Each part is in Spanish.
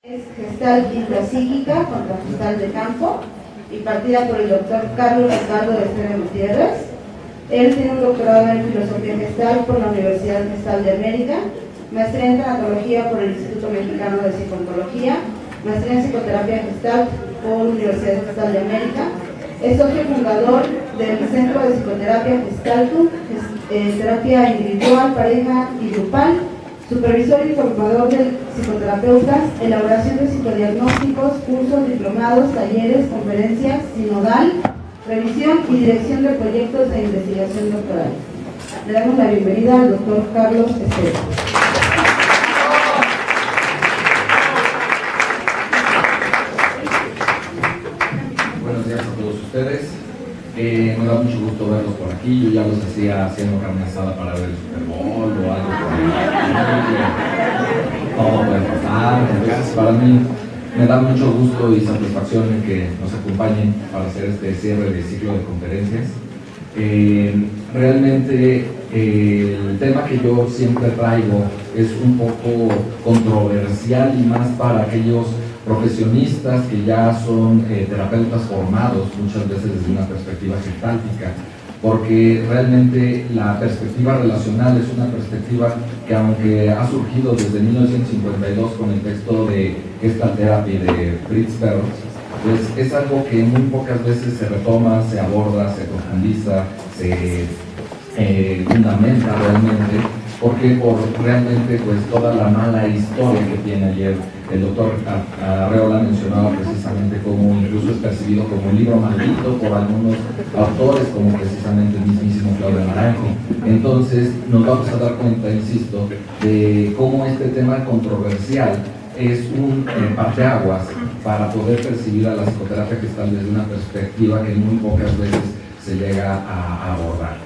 Es gestal intrapsíquica contra gestal de campo, impartida por el doctor Carlos Ricardo de Esteve Gutiérrez. Él tiene un doctorado en filosofía gestal por la Universidad Gestal de América, maestría en tanatología por el Instituto Mexicano de Psicooncología, maestría en psicoterapia gestal por la Universidad Gestal de América. Es socio fundador del Centro de Psicoterapia Gestaltum, terapia individual, pareja y grupal, supervisor y formador de psicoterapeutas, elaboración de psicodiagnósticos, cursos, diplomados, talleres, conferencias, sinodal, revisión y dirección de proyectos de investigación doctoral. Le damos la bienvenida al doctor Carlos Esteve. Buenos días a todos ustedes. Me da mucho gusto verlos por aquí. Yo ya los hacía haciendo carne asada para ver el Super Bowl o algo por ahí. Todo puede pasar. Entonces, para mí me da mucho gusto y satisfacción en que nos acompañen para hacer este cierre de ciclo de conferencias. Realmente el tema que yo siempre traigo es un poco controversial y más para aquellos profesionistas que ya son terapeutas formados, muchas veces desde una perspectiva gestáltica, porque realmente la perspectiva relacional es una perspectiva que, aunque ha surgido desde 1952 con el texto de Gestalt Therapy de Fritz Perls, pues es algo que muy pocas veces se retoma, se aborda, se profundiza, se fundamenta realmente, porque por realmente pues toda la mala historia que tiene ayer. El doctor Arreola mencionaba precisamente cómo incluso es percibido como un libro maldito por algunos autores, como precisamente el mismísimo Claudio Naranjo. Entonces nos vamos a dar cuenta, insisto, de cómo este tema controversial es un parteaguas para poder percibir a la psicoterapia gestal desde una perspectiva que muy pocas veces se llega a abordar.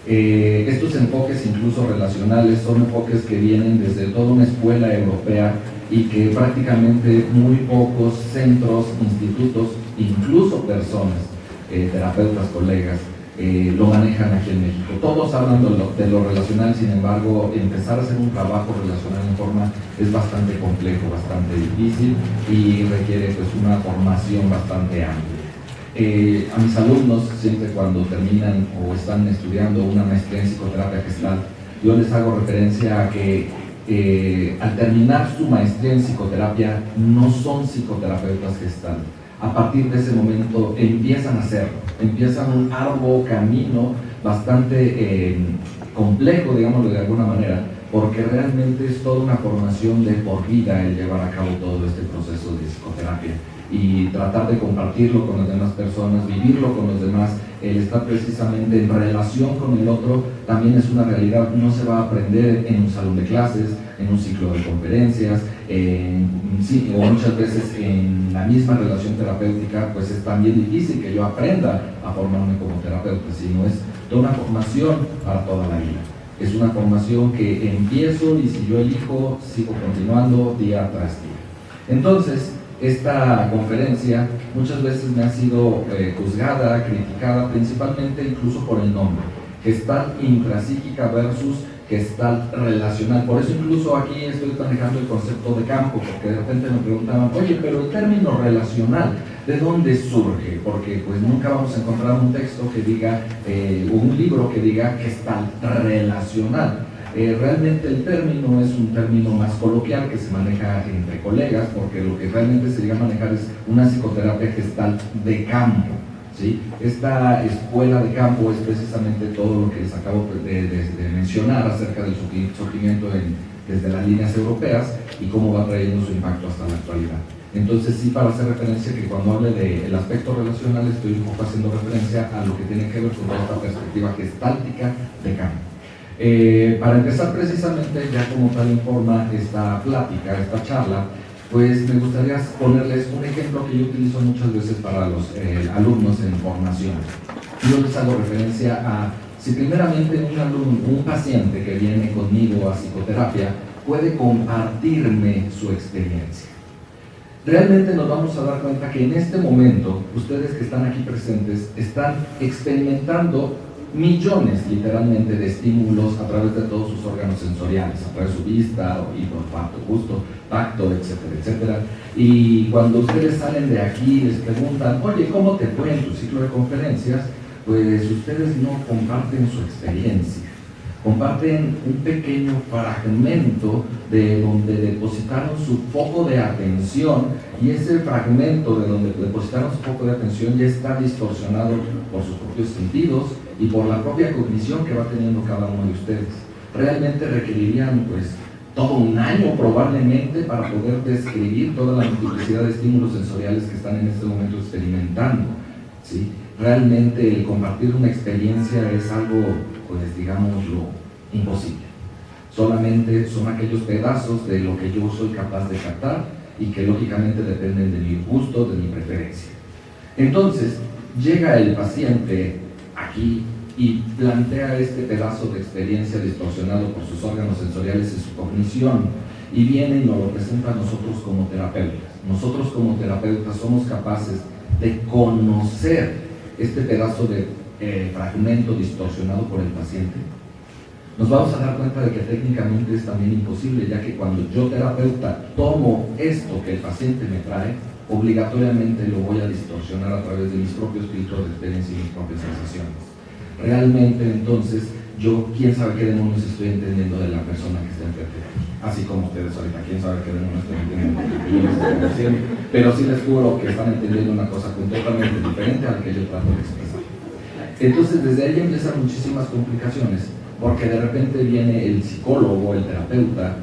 Estos enfoques incluso relacionales son enfoques que vienen desde toda una escuela europea y que prácticamente muy pocos centros, institutos, incluso personas, terapeutas, colegas, lo manejan aquí en México. Todos hablan de lo relacional, sin embargo, empezar a hacer un trabajo relacional en forma es bastante complejo, bastante difícil y requiere pues una formación bastante amplia. A mis alumnos, siempre cuando terminan o están estudiando una maestría en psicoterapia gestal, yo les hago referencia a que al terminar su maestría en psicoterapia no son psicoterapeutas gestal. A partir de ese momento empiezan a hacerlo, empiezan un arduo camino bastante complejo, digámoslo de alguna manera, porque realmente es toda una formación de por vida el llevar a cabo todo este proceso de psicoterapia y tratar de compartirlo con las demás personas, vivirlo con los demás, el estar precisamente en relación con el otro también es una realidad. No se va a aprender en un salón de clases, en un ciclo de conferencias, o muchas veces en la misma relación terapéutica, pues es también difícil que yo aprenda a formarme como terapeuta, sino es toda una formación para toda la vida. Es una formación que empiezo y si yo elijo, sigo continuando día tras día. Entonces, esta conferencia muchas veces me ha sido juzgada, criticada, principalmente incluso por el nombre, Gestalt intrapsíquica versus Gestalt relacional. Por eso incluso aquí estoy manejando el concepto de campo, porque de repente me preguntaban, oye, pero el término relacional, ¿de dónde surge? Porque pues nunca vamos a encontrar un texto que diga, o un libro que diga Gestalt relacional. Realmente el término es un término más coloquial que se maneja entre colegas, porque lo que realmente se llega a manejar es una psicoterapia gestal de campo, ¿sí? Esta escuela de campo es precisamente todo lo que les acabo de mencionar acerca del surgimiento desde las líneas europeas y cómo va trayendo su impacto hasta la actualidad. Entonces sí, para hacer referencia que cuando hable del aspecto relacional estoy un poco haciendo referencia a lo que tiene que ver con toda esta perspectiva gestáltica de campo. Para empezar precisamente ya como tal en forma esta plática, esta charla, pues me gustaría ponerles un ejemplo que yo utilizo muchas veces para los alumnos en formación. Yo les hago referencia a si primeramente un paciente que viene conmigo a psicoterapia puede compartirme su experiencia. Realmente nos vamos a dar cuenta que en este momento ustedes que están aquí presentes están experimentando millones literalmente de estímulos a través de todos sus órganos sensoriales, a través de su vista, oído, olfato, gusto, tacto, etcétera, etcétera. Y cuando ustedes salen de aquí y les preguntan, oye, ¿cómo te fue en tu ciclo de conferencias? Pues ustedes no comparten su experiencia, comparten un pequeño fragmento de donde depositaron su foco de atención, y ese fragmento de donde depositaron su foco de atención ya está distorsionado por sus propios sentidos y por la propia cognición que va teniendo cada uno de ustedes. Realmente requerirían pues todo un año probablemente para poder describir toda la multiplicidad de estímulos sensoriales que están en este momento experimentando, ¿sí? Realmente el compartir una experiencia es algo, pues digámoslo, imposible. Solamente son aquellos pedazos de lo que yo soy capaz de captar y que lógicamente dependen de mi gusto, de mi preferencia. Entonces, llega el paciente aquí y plantea este pedazo de experiencia distorsionado por sus órganos sensoriales y su cognición, y viene y nos lo presenta a nosotros como terapeutas. Nosotros como terapeutas somos capaces de conocer este pedazo de fragmento distorsionado por el paciente. Nos vamos a dar cuenta de que técnicamente es también imposible, ya que cuando yo terapeuta tomo esto que el paciente me trae, obligatoriamente lo voy a distorsionar a través de mis propios filtros de experiencia y mis propias sensaciones. Realmente entonces yo quién sabe qué demonios estoy entendiendo de la persona que está enfrente de mí, así como ustedes ahorita quién sabe qué demonios estoy entendiendo de lo que yo les estoy diciendo, pero sí les juro que están entendiendo una cosa completamente diferente a la que yo trato de expresar. Entonces desde ahí empiezan muchísimas complicaciones, porque de repente viene el psicólogo, el terapeuta,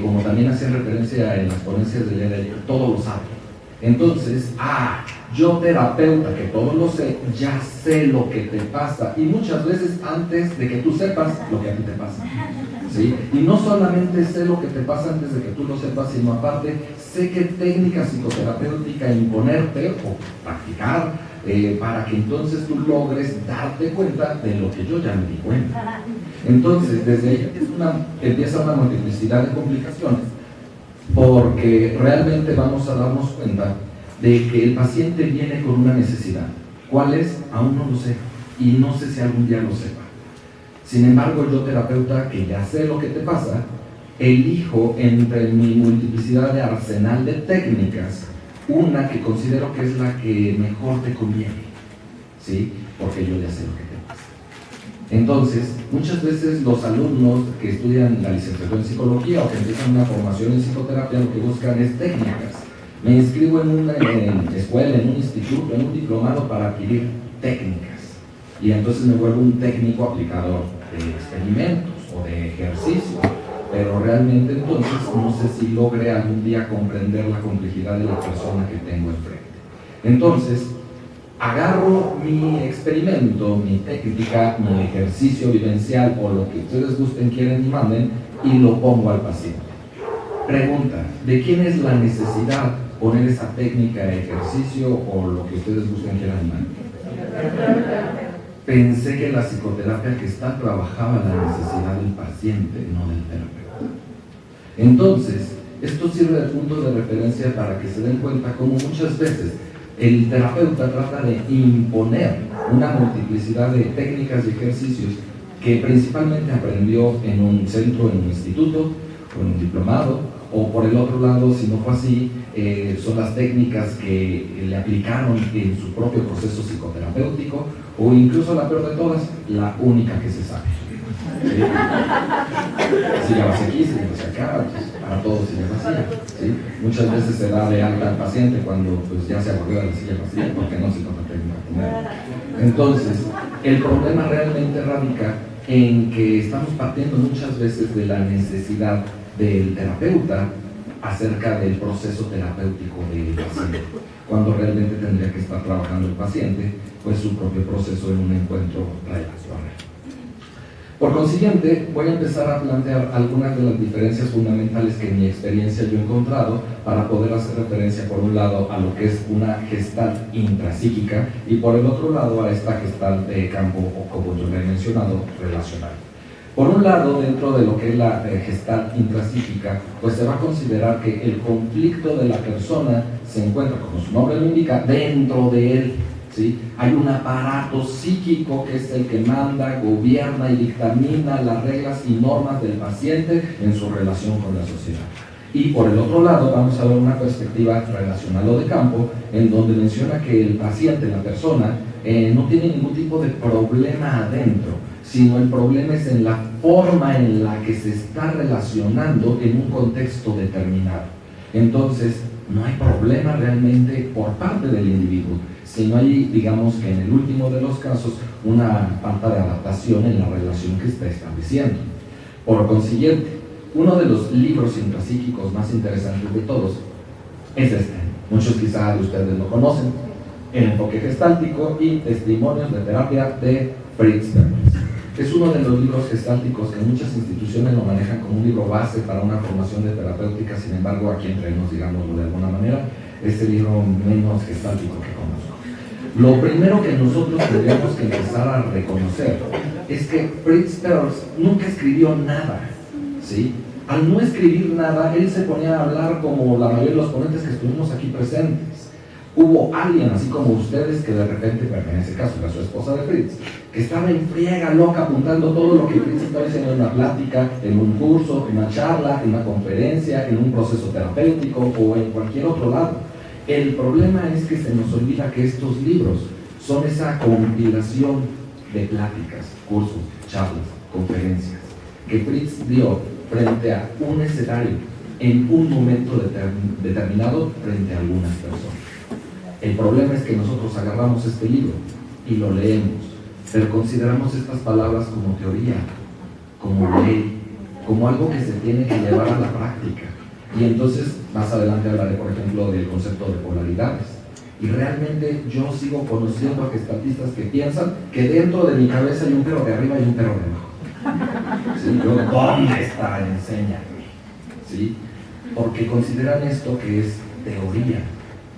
como también hacía referencia en las ponencias de Leda, todo lo sabe. Entonces, yo terapeuta que todo lo sé, ya sé lo que te pasa, y muchas veces antes de que tú sepas lo que a ti te pasa, ¿sí? Y no solamente sé lo que te pasa antes de que tú lo sepas, sino aparte sé qué técnica psicoterapéutica imponerte o practicar para que entonces tú logres darte cuenta de lo que yo ya me di cuenta. Entonces, desde ahí empieza una multiplicidad de complicaciones, porque realmente vamos a darnos cuenta de que el paciente viene con una necesidad. ¿Cuál es? Aún no lo sé, y no sé si algún día lo sepa. Sin embargo, yo terapeuta, que ya sé lo que te pasa, elijo entre mi multiplicidad de arsenal de técnicas una que considero que es la que mejor te conviene, ¿sí? Porque yo ya sé lo que te pasa. Entonces, muchas veces los alumnos que estudian la licenciatura en psicología o que empiezan una formación en psicoterapia lo que buscan es técnicas. Me inscribo en una escuela, en un instituto, en un diplomado para adquirir técnicas. Y entonces me vuelvo un técnico aplicador de experimentos o de ejercicios. Pero realmente entonces no sé si logre algún día comprender la complejidad de la persona que tengo enfrente. Entonces, agarro mi experimento, mi técnica, mi ejercicio vivencial o lo que ustedes gusten, quieren y manden, y lo pongo al paciente. Pregunta, ¿de quién es la necesidad poner esa técnica de ejercicio o lo que ustedes gusten, quieran y manden? Pensé que la psicoterapia que está trabajaba la necesidad del paciente, no del terapeuta. Entonces, esto sirve de punto de referencia para que se den cuenta cómo muchas veces el terapeuta trata de imponer una multiplicidad de técnicas y ejercicios que principalmente aprendió en un centro, en un instituto, o en un diplomado, o por el otro lado, si no fue así, son las técnicas que le aplicaron en su propio proceso psicoterapéutico, o incluso la peor de todas, la única que se sabe. ¿Sí? Si la vas aquí, si la vas acá, pues, para todos si la vacía, ¿sí? Muchas veces se da de alta al paciente cuando pues, ya se aburrió de la silla vacía porque no se toca técnica con él. Entonces, el problema realmente radica en que estamos partiendo muchas veces de la necesidad del terapeuta acerca del proceso terapéutico del paciente, cuando realmente tendría que estar trabajando el paciente pues su propio proceso en un encuentro relacional. Por consiguiente, voy a empezar a plantear algunas de las diferencias fundamentales que en mi experiencia yo he encontrado para poder hacer referencia por un lado a lo que es una gestalt intrapsíquica y por el otro lado a esta gestalt de campo o, como yo le he mencionado, relacional. Por un lado, dentro de lo que es la gestalt intrapsíquica, pues se va a considerar que el conflicto de la persona se encuentra, como su nombre lo indica, dentro de él, ¿sí? Hay un aparato psíquico que es el que manda, gobierna y dictamina las reglas y normas del paciente en su relación con la sociedad. Y por el otro lado vamos a ver una perspectiva relacional o de campo, en donde menciona que el paciente, la persona, no tiene ningún tipo de problema adentro, sino el problema es en la forma en la que se está relacionando en un contexto determinado. Entonces, no hay problema realmente por parte del individuo, sino hay, digamos que en el último de los casos, una falta de adaptación en la relación que está estableciendo. Por consiguiente, uno de los libros intrapsíquicos más interesantes de todos es este. Muchos quizá de ustedes lo conocen, El enfoque gestáltico y testimonios de terapia de Fritz Perls. Es uno de los libros gestálticos que muchas instituciones lo manejan como un libro base para una formación de terapéutica. Sin embargo, aquí entre nos, digámoslo de alguna manera, es el libro menos gestáltico que conozco. Lo primero que nosotros tendríamos que empezar a reconocer es que Fritz Perls nunca escribió nada, ¿sí? Al no escribir nada, él se ponía a hablar como la mayoría de los ponentes que estuvimos aquí presentes. Hubo alguien, así como ustedes, que de repente, bueno, en ese caso era su esposa de Fritz, que estaba en friega loca apuntando todo lo que Fritz estaba diciendo en una plática, en un curso, en una charla, en una conferencia, en un proceso terapéutico o en cualquier otro lado. El problema es que se nos olvida que estos libros son esa compilación de pláticas, cursos, charlas, conferencias, que Fritz dio frente a un escenario, en un momento determinado, frente a algunas personas. El problema es que nosotros agarramos este libro y lo leemos, pero consideramos estas palabras como teoría, como ley, como algo que se tiene que llevar a la práctica. Y entonces, más adelante hablaré, por ejemplo, del concepto de polaridades. Y realmente yo sigo conociendo a gestalistas que piensan que dentro de mi cabeza hay un perro de arriba y un perro de abajo. ¿Sí? Yo, ¿dónde está? Enséñame. ¿Sí? Porque consideran esto que es teoría.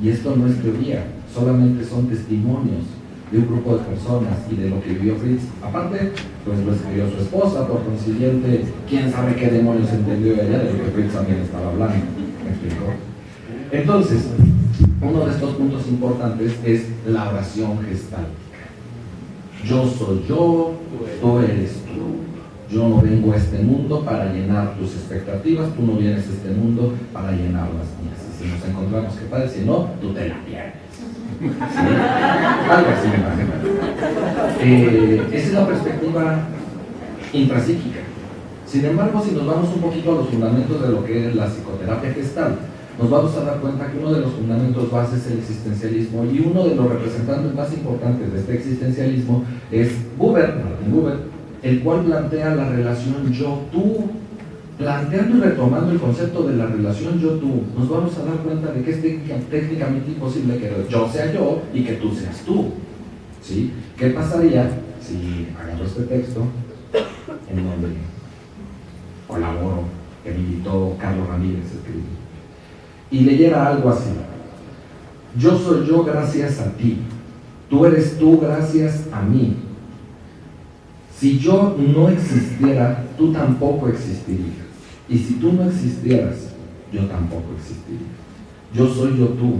Y esto no es teoría, solamente son testimonios de un grupo de personas y de lo que vivió Fritz. Aparte, pues lo escribió su esposa, por consiguiente, quién sabe qué demonios entendió ella de lo que Fritz también estaba hablando. ¿Me explico? Entonces, uno de estos puntos importantes es la oración gestáltica. Yo soy yo, tú eres tú. Yo no vengo a este mundo para llenar tus expectativas, tú no vienes a este mundo para llenar las mías. Si nos encontramos, ¿qué tal? Si no, tú te la pierdes. ¿Sí? Algo así me imagino. Esa es la perspectiva intrapsíquica. Sin embargo, si nos vamos un poquito a los fundamentos de lo que es la psicoterapia gestal, nos vamos a dar cuenta que uno de los fundamentos bases es el existencialismo, y uno de los representantes más importantes de este existencialismo es Martin Buber, el cual plantea la relación yo-tú. Planteando y retomando el concepto de la relación yo-tú, nos vamos a dar cuenta de que es técnicamente imposible que yo sea yo y que tú seas tú. ¿Sí? ¿Qué pasaría si agarro este texto en donde colaboro, que me invitó Carlos Ramírez a escribir, y leyera algo así? Yo soy yo gracias a ti, tú eres tú gracias a mí. Si yo no existiera, tú tampoco existirías. Y si tú no existieras, yo tampoco existiría. Yo soy yo tú,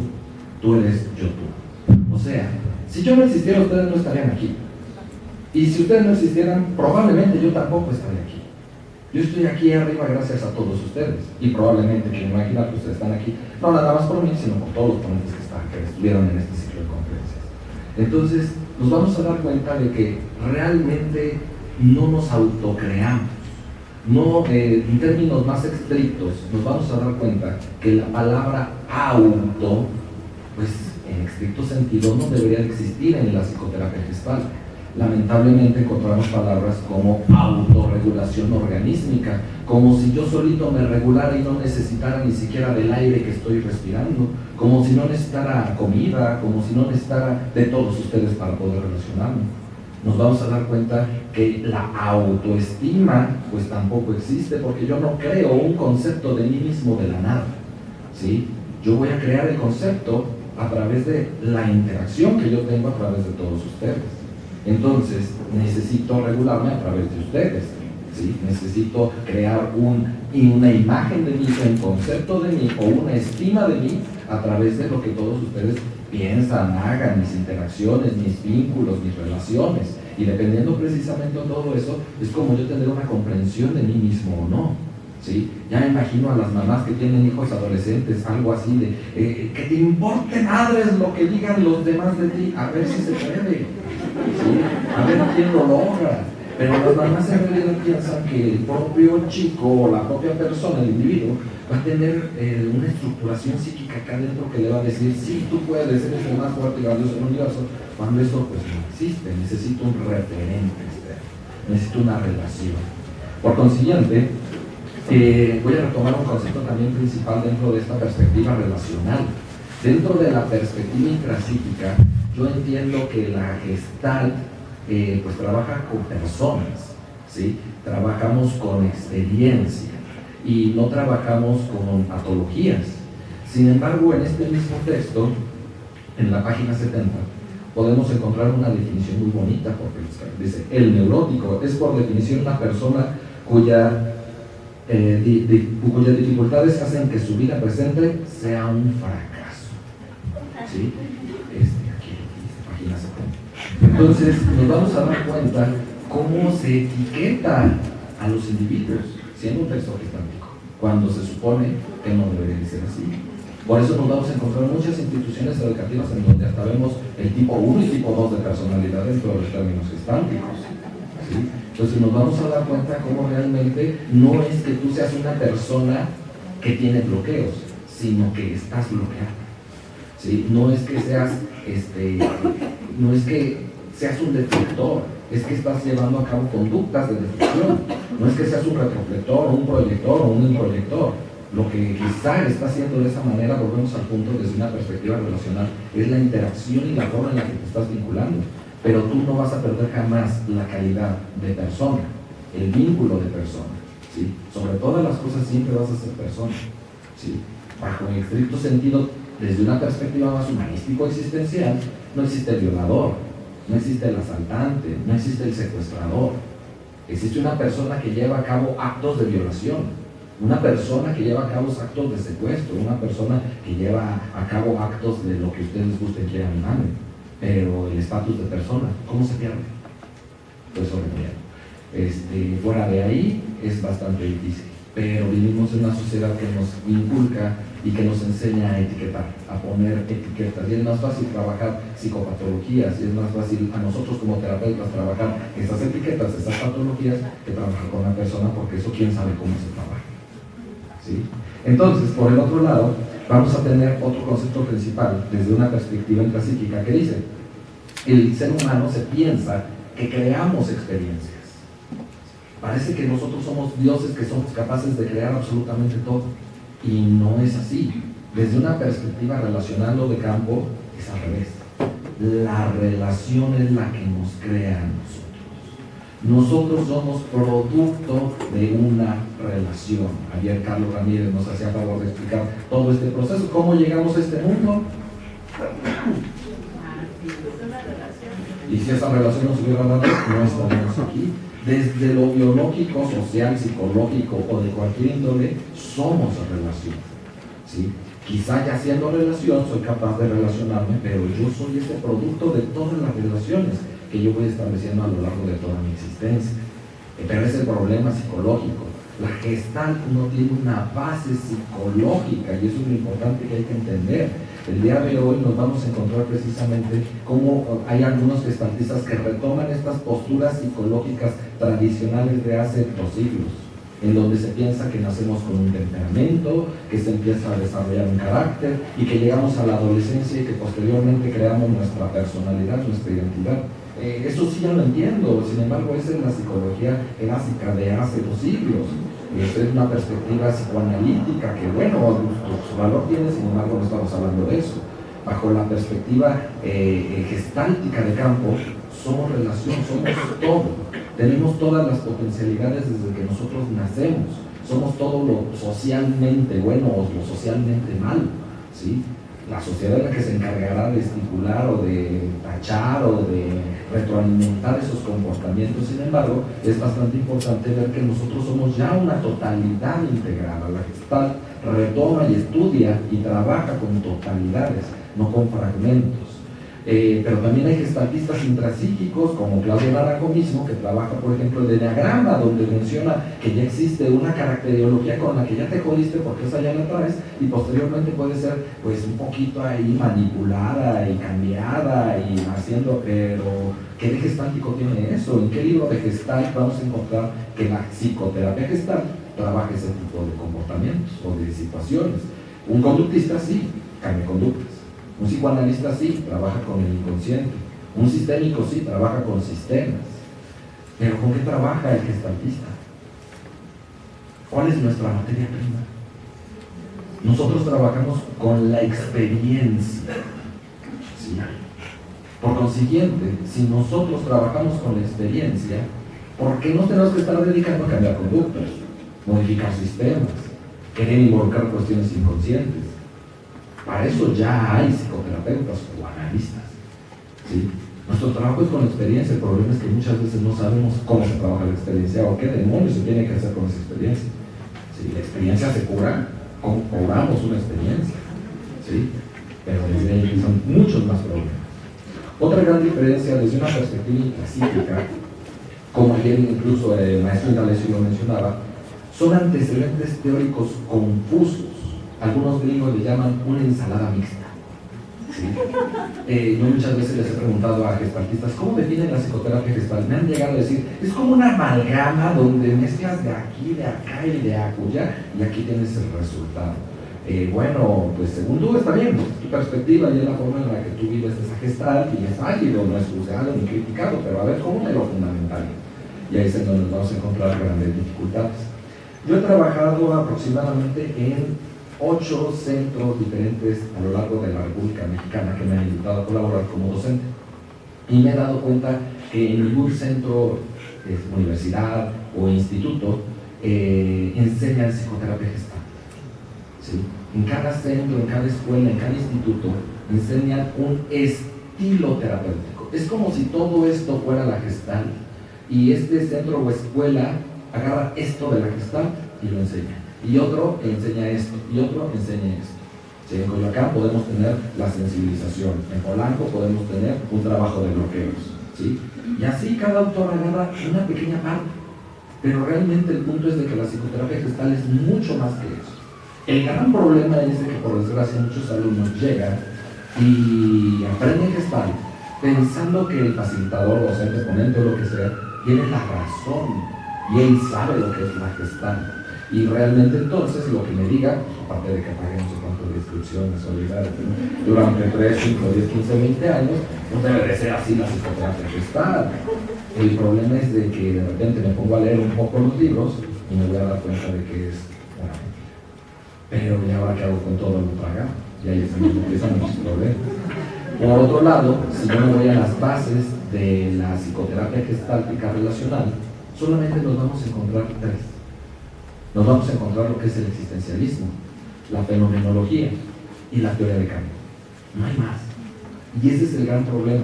tú eres yo tú. O sea, si yo no existiera, ustedes no estarían aquí. Y si ustedes no existieran, probablemente yo tampoco estaría aquí. Yo estoy aquí arriba gracias a todos ustedes. Y probablemente, quiero imaginar que ustedes están aquí, no nada más por mí, sino por todos los ponentes que estuvieron en este ciclo de conferencias. Entonces, nos vamos a dar cuenta de que realmente no nos autocreamos. No, en términos más estrictos, nos vamos a dar cuenta que la palabra auto, pues en estricto sentido, no debería existir en la psicoterapia gestal. Lamentablemente encontramos palabras como autorregulación organísmica, como si yo solito me regulara y no necesitara ni siquiera del aire que estoy respirando, como si no necesitara comida, como si no necesitara de todos ustedes para poder relacionarme. Nos vamos a dar cuenta que la autoestima pues tampoco existe, porque yo no creo un concepto de mí mismo de la nada, ¿sí? Yo voy a crear el concepto a través de la interacción que yo tengo a través de todos ustedes. Entonces necesito regularme a través de ustedes, ¿sí? Necesito crear una imagen de mí, un concepto de mí o una estima de mí a través de lo que todos ustedes piensan, hagan, mis interacciones, mis vínculos, mis relaciones. Y dependiendo precisamente de todo eso, es como yo tener una comprensión de mí mismo o no. ¿Sí? Ya me imagino a las mamás que tienen hijos adolescentes, algo así de que te importe madres lo que digan los demás de ti, a ver si se puede, ¿sí? A ver quién lo logra. Pero las mamás en realidad piensan que el propio chico o la propia persona, el individuo, va a tener una estructuración psíquica acá dentro que le va a decir, sí, tú puedes, eres el más fuerte y valioso del universo, cuando eso pues no existe. Necesito un referente externo, necesito una relación. Por consiguiente, voy a retomar un concepto también principal dentro de esta perspectiva relacional. Dentro de la perspectiva intrapsíquica, yo entiendo que la Gestalt pues trabaja con personas, ¿sí? Trabajamos con experiencia y no trabajamos con patologías. Sin embargo, en este mismo texto, en la página 70, podemos encontrar una definición muy bonita, porque dice, el neurótico es por definición una persona cuyas dificultades hacen que su vida presente sea un fracaso. ¿Sí? Aquí, página 70. Entonces nos vamos a dar cuenta cómo se etiqueta a los individuos, siendo un texto gestáltico, cuando se supone que no debería ser así. Por eso nos vamos a encontrar muchas instituciones educativas en donde hasta vemos el tipo 1 y tipo 2 de personalidad dentro de los términos gestálticos. ¿Sí? Entonces nos vamos a dar cuenta cómo realmente no es que tú seas una persona que tiene bloqueos, sino que estás bloqueado. ¿Sí? No es que seas un deflector, es que estás llevando a cabo conductas de deflección. No es que seas un retroflector, un proyector o un introyector. Lo que quizá está haciendo de esa manera, volvemos al punto desde una perspectiva relacional, es la interacción y la forma en la que te estás vinculando. Pero tú no vas a perder jamás la calidad de persona, el vínculo de persona, ¿sí? Sobre todas las cosas siempre vas a ser persona, ¿sí? Bajo el estricto sentido, desde una perspectiva más humanístico-existencial, no existe el violador, no existe el asaltante, no existe el secuestrador. Existe una persona que lleva a cabo actos de violación, una persona que lleva a cabo actos de secuestro, una persona que lleva a cabo actos de lo que ustedes gusten, quieran y manden. Pero el estatus de persona, ¿cómo se pierde? Pues sobre todo. Fuera de ahí es bastante difícil. Pero vivimos en una sociedad que nos inculca y que nos enseña a etiquetar, a poner etiquetas. Y es más fácil trabajar psicopatologías, y es más fácil a nosotros como terapeutas trabajar estas etiquetas, estas patologías, que trabajar con una persona, porque eso quién sabe cómo se trabaja. ¿Sí? Entonces, por el otro lado, vamos a tener otro concepto principal desde una perspectiva intrapsíquica que dice: el ser humano se piensa que creamos experiencias. Parece que nosotros somos dioses que somos capaces de crear absolutamente todo, y no es así. Desde una perspectiva relacional o de campo es al revés. La relación es la que nos crea a nosotros. Nosotros somos producto de una relación. Ayer Carlos Ramírez nos hacía favor de explicar todo este proceso, cómo llegamos a este mundo. Y si esa relación no se hubiera dado, no estaríamos aquí. Desde lo biológico, social, psicológico o de cualquier índole, somos relación. ¿Sí? Quizá ya siendo relación soy capaz de relacionarme, pero yo soy ese producto de todas las relaciones que yo voy estableciendo a lo largo de toda mi existencia. Pero es el problema psicológico. La Gestalt no tiene una base psicológica, y eso es lo importante que hay que entender. El día de hoy nos vamos a encontrar precisamente cómo hay algunos gestaltistas que retoman estas posturas psicológicas tradicionales de hace 2 siglos, en donde se piensa que nacemos con un temperamento, que se empieza a desarrollar un carácter y que llegamos a la adolescencia y que posteriormente creamos nuestra personalidad, nuestra identidad. Eso sí ya lo entiendo, sin embargo esa es la psicología clásica de hace 2 siglos. Esta es una perspectiva psicoanalítica que, bueno, su valor tiene, sin embargo no estamos hablando de eso. Bajo la perspectiva gestáltica de campo, somos relación, somos todo. Tenemos todas las potencialidades desde que nosotros nacemos. Somos todo lo socialmente bueno o lo socialmente malo, ¿sí? La sociedad es la que se encargará de estipular o de tachar o de retroalimentar esos comportamientos. Sin embargo, es bastante importante ver que nosotros somos ya una totalidad integrada. La Gestalt retoma y estudia y trabaja con totalidades. no con fragmentos. Pero también hay gestaltistas intrapsíquicos como Claudio Naranjo mismo, que trabaja por ejemplo el eneagrama, donde menciona que ya existe una caracteriología con la que ya te jodiste porque esa ya la traes y posteriormente puede ser pues un poquito ahí manipulada y cambiada y haciendo, pero ¿qué de gestáltico tiene eso? ¿En qué libro de Gestalt vamos a encontrar que la psicoterapia Gestalt trabaja ese tipo de comportamientos o de situaciones? Un conductista sí, cambia conductas. Un psicoanalista sí, trabaja con el inconsciente. Un sistémico sí, trabaja con sistemas. Pero ¿con qué trabaja el gestaltista? ¿Cuál es nuestra materia prima? Nosotros trabajamos con la experiencia. ¿Sí? Por consiguiente, si nosotros trabajamos con la experiencia, ¿por qué nos tenemos que estar dedicando a cambiar conductas, modificar sistemas, querer involucrar cuestiones inconscientes? Para eso ya hay psicoterapeutas o analistas, ¿sí? Nuestro trabajo es con la experiencia. El problema es que muchas veces no sabemos cómo se trabaja la experiencia o qué demonios se tiene que hacer con esa experiencia. ¿Sí? La experiencia se cura, cobramos una experiencia, ¿sí? Pero desde ahí son muchos más problemas. Otra gran diferencia desde una perspectiva intrapsíquica, como ayer incluso el maestro Indalecio lo mencionaba, son antecedentes teóricos confusos. Algunos gringos le llaman una ensalada mixta. ¿Sí? Yo muchas veces les he preguntado a gestaltistas, ¿cómo definen la psicoterapia gestal? Me han llegado a decir, es como una amalgama donde mezclas de aquí, de acá y de acullá, y aquí tienes el resultado. Bueno, pues según tú está bien, es tu perspectiva y es la forma en la que tú vives esa gestal, y es válido, no es juzgado ni criticado, pero a ver, ¿cómo me lo fundamental? Y ahí es en donde vamos a encontrar grandes dificultades. Yo he trabajado aproximadamente en 8 centros diferentes a lo largo de la República Mexicana que me han invitado a colaborar como docente. Y me he dado cuenta que en ningún centro, universidad o instituto enseñan psicoterapia gestal. ¿Sí? En cada centro, en cada escuela, en cada instituto enseñan un estilo terapéutico. Es como si todo esto fuera la gestal y este centro o escuela agarra esto de la gestal y lo enseña. Y otro enseña esto, y otro enseña esto. ¿Sí? En Coyoacán podemos tener la sensibilización, en Polanco podemos tener un trabajo de bloqueos, ¿sí? Y así cada autor agarra una pequeña parte, pero realmente el punto es de que la psicoterapia gestal es mucho más que eso. El gran problema es de que por desgracia muchos alumnos llegan y aprenden gestal pensando que el facilitador, docente, ponente o lo que sea, tiene la razón y él sabe lo que es la gestal. Y realmente entonces lo que me diga, aparte de que pague no sé cuánto de inscripciones solidarias, ¿no? Durante 3, 5, 10, 15, 20 años, no debe de ser así la psicoterapia gestal. El problema es de que de repente me pongo a leer un poco los libros y me voy a dar cuenta de que es una mente. Pero ¿y ahora qué hago con todo lo tragado? Y ahí es donde empiezan muchos problemas. Por otro lado, si yo me voy a las bases de la psicoterapia gestáltica relacional, solamente nos vamos a encontrar 3. Nos vamos a encontrar lo que es el existencialismo, la fenomenología y la teoría de cambio. No hay más. Y ese es el gran problema.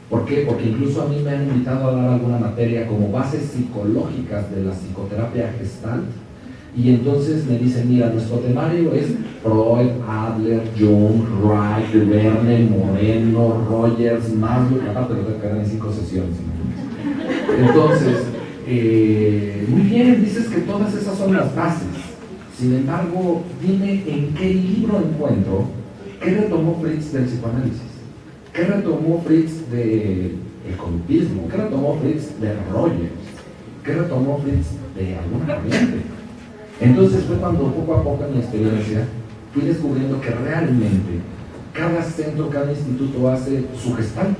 ¿Por qué? Porque incluso a mí me han invitado a dar alguna materia como bases psicológicas de la psicoterapia gestalt. Y entonces me dicen, mira, nuestro temario es Freud, Adler, Jung, Wright, Verne, Moreno, Rogers, Maslow, que aparte lo tengo que dar en 5 sesiones. Entonces, muy bien, dices que todas esas son las bases. Sin embargo, dime en qué libro encuentro qué retomó Fritz del psicoanálisis, qué retomó Fritz del conductismo, qué retomó Fritz de Rogers, qué retomó Fritz de alguna corriente. Entonces fue cuando poco a poco en mi experiencia fui descubriendo que realmente cada centro, cada instituto hace su gestalt.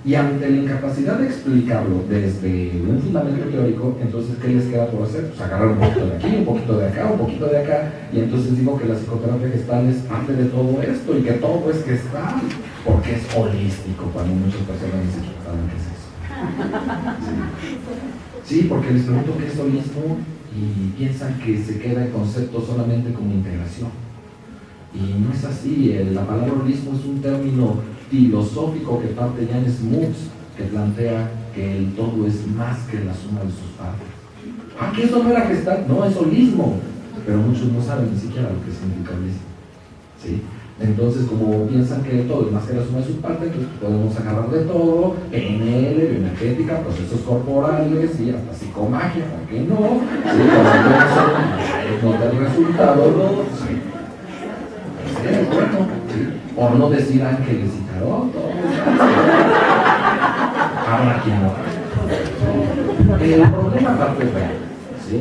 Y ante la incapacidad de explicarlo desde un fundamento teórico, entonces, ¿qué les queda por hacer? Pues agarrar un poquito de aquí, un poquito de acá, un poquito de acá, y entonces digo que la psicoterapia gestal es parte de todo esto, y que todo es gestal, porque es holístico, cuando muchas personas ni siquiera saben qué es eso. Sí, porque les pregunto qué es holismo, y piensan que se queda el concepto solamente como integración. Y no es así. La palabra holismo es un término filosófico que parte de Jan Smuts, que plantea que el todo es más que la suma de sus partes. ¿Ah, que eso no era gestal? No, es holismo. Pero muchos no saben ni siquiera lo que significa holismo. ¿Sí? Entonces, como piensan que todo es más que la suma de sus partes, entonces podemos agarrar de todo, PNL, bioenergética, procesos corporales y hasta psicomagia, ¿por qué no? Sí, no del resultado, no, sí. Sí, bueno, sí. Por no decir ángeles y tarot, habrá quien no. El problema aparte es real, ¿sí?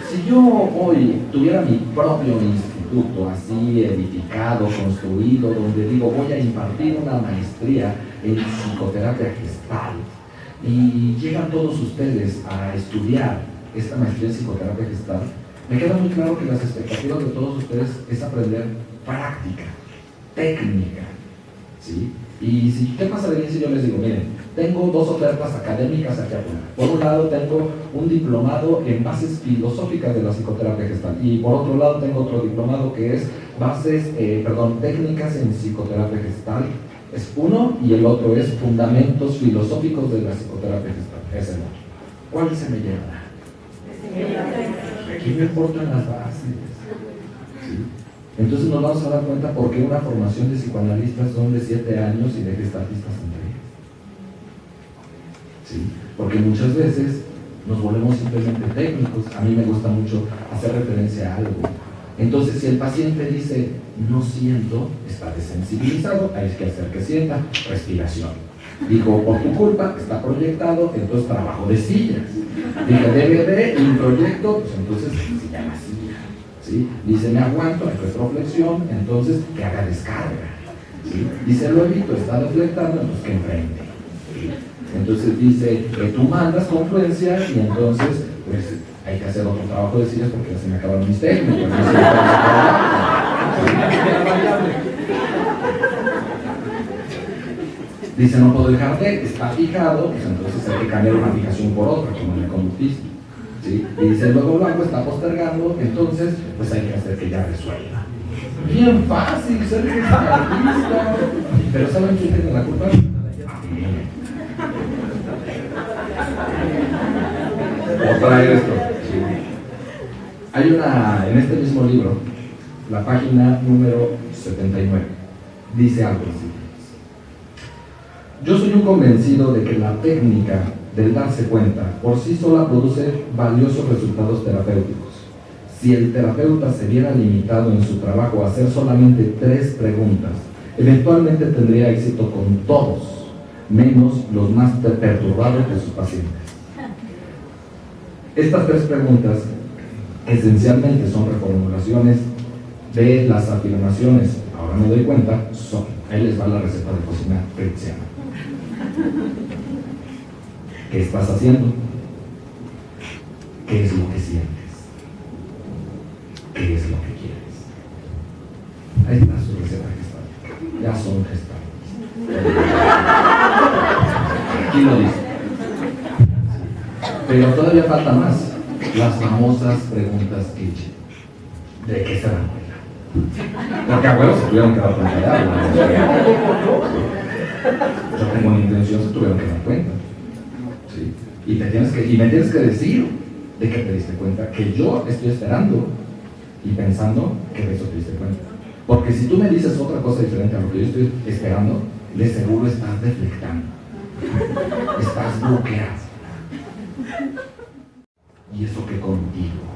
Si yo hoy tuviera mi propio instituto así edificado, construido, donde digo voy a impartir una maestría en psicoterapia gestal y llegan todos ustedes a estudiar esta maestría en psicoterapia gestal, me queda muy claro que las expectativas de todos ustedes es aprender práctica, técnica, ¿sí? Y si ¿qué pasaría si yo les digo, miren, tengo dos ofertas académicas aquí afuera? Por un lado tengo un diplomado en bases filosóficas de la psicoterapia gestal y por otro lado tengo otro diplomado que es técnicas en psicoterapia gestal. Es uno y el otro es fundamentos filosóficos de la psicoterapia gestal. Es el otro. ¿Cuál se me llevará? Aquí me importan las bases. ¿Sí? Entonces nos vamos a dar cuenta por qué una formación de psicoanalistas son de 7 años y de gestalistas en 3. ¿Sí? Porque muchas veces nos volvemos simplemente técnicos. A mí me gusta mucho hacer referencia a algo. Entonces, si el paciente dice, no siento, está desensibilizado, hay que hacer que sienta. Respiración. Dijo, por tu culpa, está proyectado, entonces trabajo de sillas. Dice, DVD, introyecto, pues entonces se llama silla. ¿Sí? Dice, me aguanto, hay retroflexión, entonces que haga descarga. ¿Sí? Dice, lo evito, está deflectando, entonces que enfrente. ¿Sí? Entonces dice, tú mandas confluencia y entonces, pues, hay que hacer otro trabajo de sillas porque ya se me acabaron mis técnicos. No se dice, no puedo dejar de, está fijado, pues entonces hay que cambiar una fijación por otra, como en el conductismo. ¿Sí? Y dice, luego blanco está postergando, entonces, pues hay que hacer que ya resuelva. Bien fácil ser gestalista. Pero ¿saben quién tiene la culpa? Otra esto. Sí. Hay en este mismo libro, la página número 79, dice algo así. Yo soy un convencido de que la técnica del darse cuenta por sí sola produce valiosos resultados terapéuticos. Si el terapeuta se viera limitado en su trabajo a hacer solamente 3 preguntas, eventualmente tendría éxito con todos, menos los más perturbados de sus pacientes. Estas 3 preguntas esencialmente son reformulaciones de las afirmaciones. Ahora me doy cuenta, ahí les va la receta de cocina freudiana. ¿Qué estás haciendo? ¿Qué es lo que sientes? ¿Qué es lo que quieres? Ahí está su receta gestal. Ya son gestales. Aquí lo dice. Pero todavía falta más. Las famosas preguntas cliché. ¿De qué se dan cuenta? Porque abuelos se tuvieron que dar cuenta de algo. Yo tengo una intención, se tuvieron que dar cuenta. ¿Sí? Y me tienes que decir de qué te diste cuenta, que yo estoy esperando y pensando que de eso te diste cuenta. Porque si tú me dices otra cosa diferente a lo que yo estoy esperando, de seguro estás deflectando, estás bloqueado. ¿Y eso qué contigo?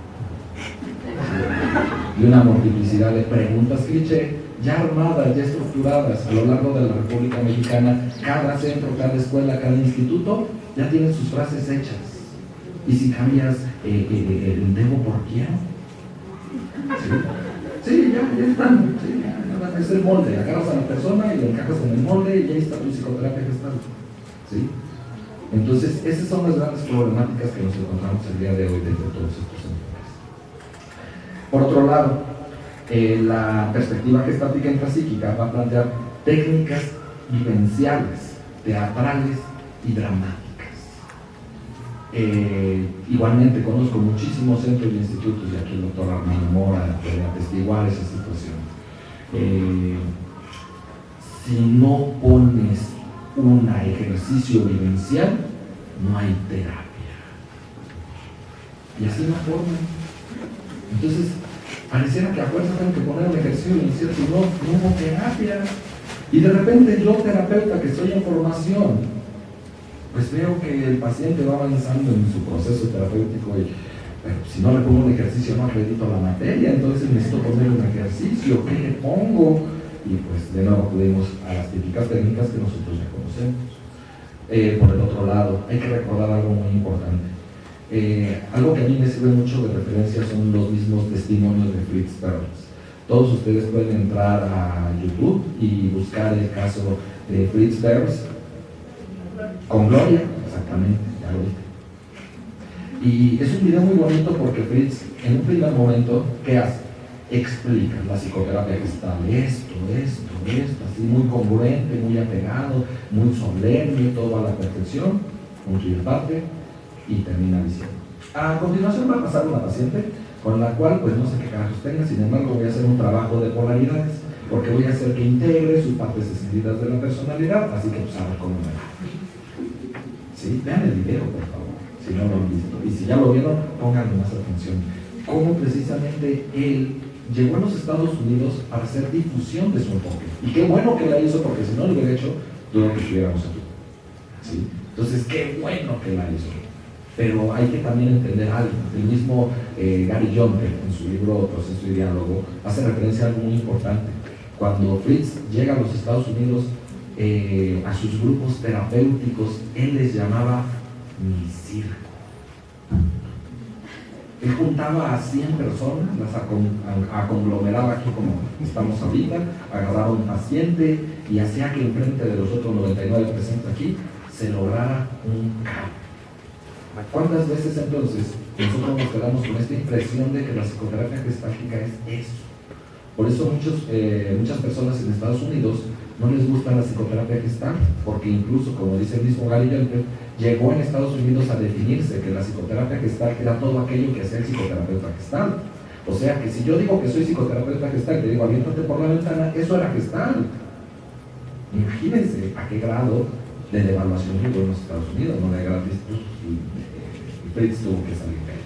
Y una multiplicidad de preguntas cliché, ya armadas, ya estructuradas a lo largo de la República Mexicana. Cada centro, cada escuela, cada instituto ya tienen sus frases hechas. Y si cambias el debo por quiero, sí, ya están. Sí, ya, es el molde, agarras a la persona y le encajas en el molde y ahí está tu psicoterapia gestal. ¿Sí? Entonces, esas son las grandes problemáticas que nos encontramos el día de hoy dentro de todos estos enfoques. Por otro lado, la perspectiva gestática intrapsíquica va a plantear técnicas vivenciales, teatrales y dramáticas. Igualmente conozco muchísimos centros y institutos, y aquí el doctor Armando Mora puede atestiguar esa situación. Si no pones un ejercicio vivencial, no hay terapia. Y así no forman. Entonces, Pareciera que a fuerza tengo que poner un ejercicio y decir, si no hubo terapia. Y de repente yo, terapeuta, que estoy en formación, pues veo que el paciente va avanzando en su proceso terapéutico y pero si no le pongo un ejercicio no acredito la materia, entonces necesito poner un ejercicio, ¿qué le pongo? Y pues de nuevo acudimos a las típicas técnicas que nosotros ya conocemos. Por el otro lado, hay que recordar algo muy importante. Algo que a mí me sirve mucho de referencia son los mismos testimonios de Fritz Perls. Todos ustedes pueden entrar a YouTube y buscar el caso de Fritz Perls con Gloria, exactamente, ya lo viste. Y es un video muy bonito porque Fritz, en un primer momento, ¿qué hace? Explica la psicoterapia gestal, esto, así muy congruente, muy apegado, muy solemne, todo a la perfección, punto y aparte, y termina diciendo. A continuación va a pasar una paciente con la cual, pues no sé qué carajos tenga, sin embargo voy a hacer un trabajo de polaridades, porque voy a hacer que integre sus partes escindidas de la personalidad, así que pues a ver cómo me va. ¿Sí? Vean el video, por favor, si no lo han visto. Y si ya lo vieron, pónganle más atención. Cómo precisamente él llegó a los Estados Unidos para hacer difusión de su enfoque. Y qué bueno que la hizo, porque si no lo hubiera hecho, dudo que estuviéramos aquí. ¿Sí? Entonces, qué bueno que la hizo. Pero hay que también entender algo. El mismo Gary Jonte, en su libro Proceso y Diálogo, hace referencia a algo muy importante. Cuando Fritz llega a los Estados Unidos, a sus grupos terapéuticos, él les llamaba mi circo. Él juntaba a 100 personas, las conglomeraba aquí como estamos ahorita, agarraba un paciente y hacía que enfrente de los otros 99 presentes aquí se lograra un cambio. ¿Cuántas veces entonces nosotros nos quedamos con esta impresión de que la psicoterapia gestáltica es eso? Por eso muchas personas en Estados Unidos no les gusta la psicoterapia gestal, porque incluso, como dice el mismo Gary Jonte, llegó en Estados Unidos a definirse que la psicoterapia gestal era todo aquello que hacía el psicoterapeuta gestal. O sea que si yo digo que soy psicoterapeuta gestal y te digo aviéntate por la ventana, eso era gestal. Imagínense a qué grado de devaluación llegó en los Estados Unidos, no de gratis, y Fritz tuvo que salir de ahí.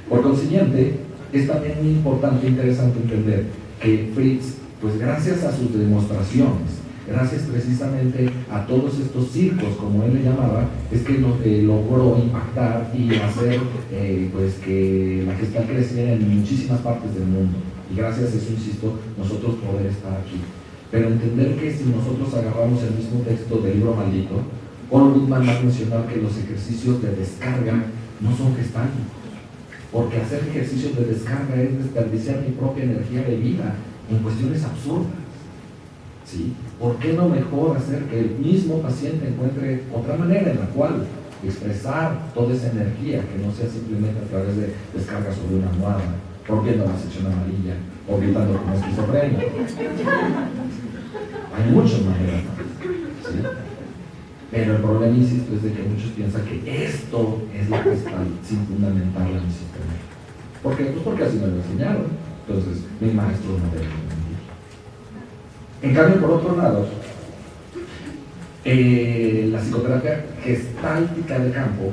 Por consiguiente, es también muy importante e interesante entender que Fritz, pues gracias a sus demostraciones, gracias precisamente a todos estos circos, como él le llamaba, es que logró impactar y hacer pues que la gestal creciera en muchísimas partes del mundo. Y gracias a eso, insisto, nosotros poder estar aquí. Pero entender que si nosotros agarramos el mismo texto del libro maldito, Paul Goodman va a mencionar que los ejercicios de descarga no son gestálticos, porque hacer ejercicios de descarga es desperdiciar mi propia energía de vida en cuestiones absurdas. ¿Sí? ¿Por qué no mejor hacer que el mismo paciente encuentre otra manera en la cual expresar toda esa energía, que no sea simplemente a través de descarga sobre una almohada, rompiendo la sección amarilla o gritando como esquizofrenia? Hay muchas maneras, ¿sí? Pero el problema, insisto, es de que muchos piensan que esto es la gestal sin fundamentar la sistema. ¿Por qué? Pues porque así me lo enseñaron. Entonces, mis maestros no deben mentir. En cambio, por otro lado, la psicoterapia gestáltica de campo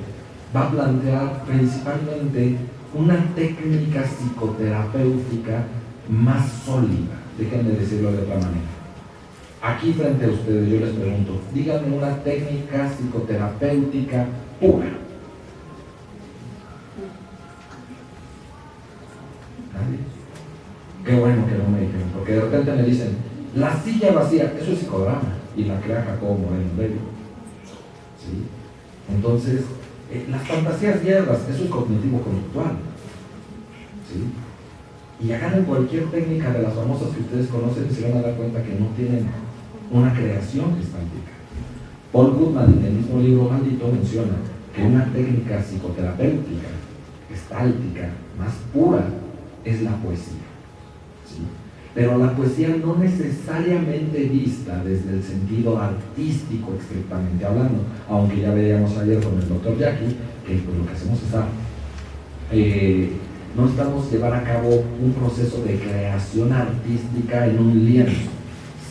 va a plantear principalmente una técnica psicoterapéutica más sólida. Déjenme decirlo de otra manera. Aquí frente a ustedes yo les pregunto, díganme una técnica psicoterapéutica pura. ¿Nadie? Qué bueno que no me dijeron, porque de repente me dicen, la silla vacía, eso es psicodrama, y la crea Jacobo Moreno Bello. ¿Sí? Entonces, las fantasías hierbas, eso es cognitivo-conductual. ¿Sí? Y agarren cualquier técnica de las famosas que ustedes conocen y se van a dar cuenta que no tienen una creación gestáltica. Paul Goodman, en el mismo libro Maldito, menciona que una técnica psicoterapéutica gestáltica más pura es la poesía. ¿Sí? Pero la poesía no necesariamente vista desde el sentido artístico estrictamente hablando, aunque ya veíamos ayer con el doctor Jackie que pues, lo que hacemos es no estamos llevar a cabo un proceso de creación artística en un lienzo,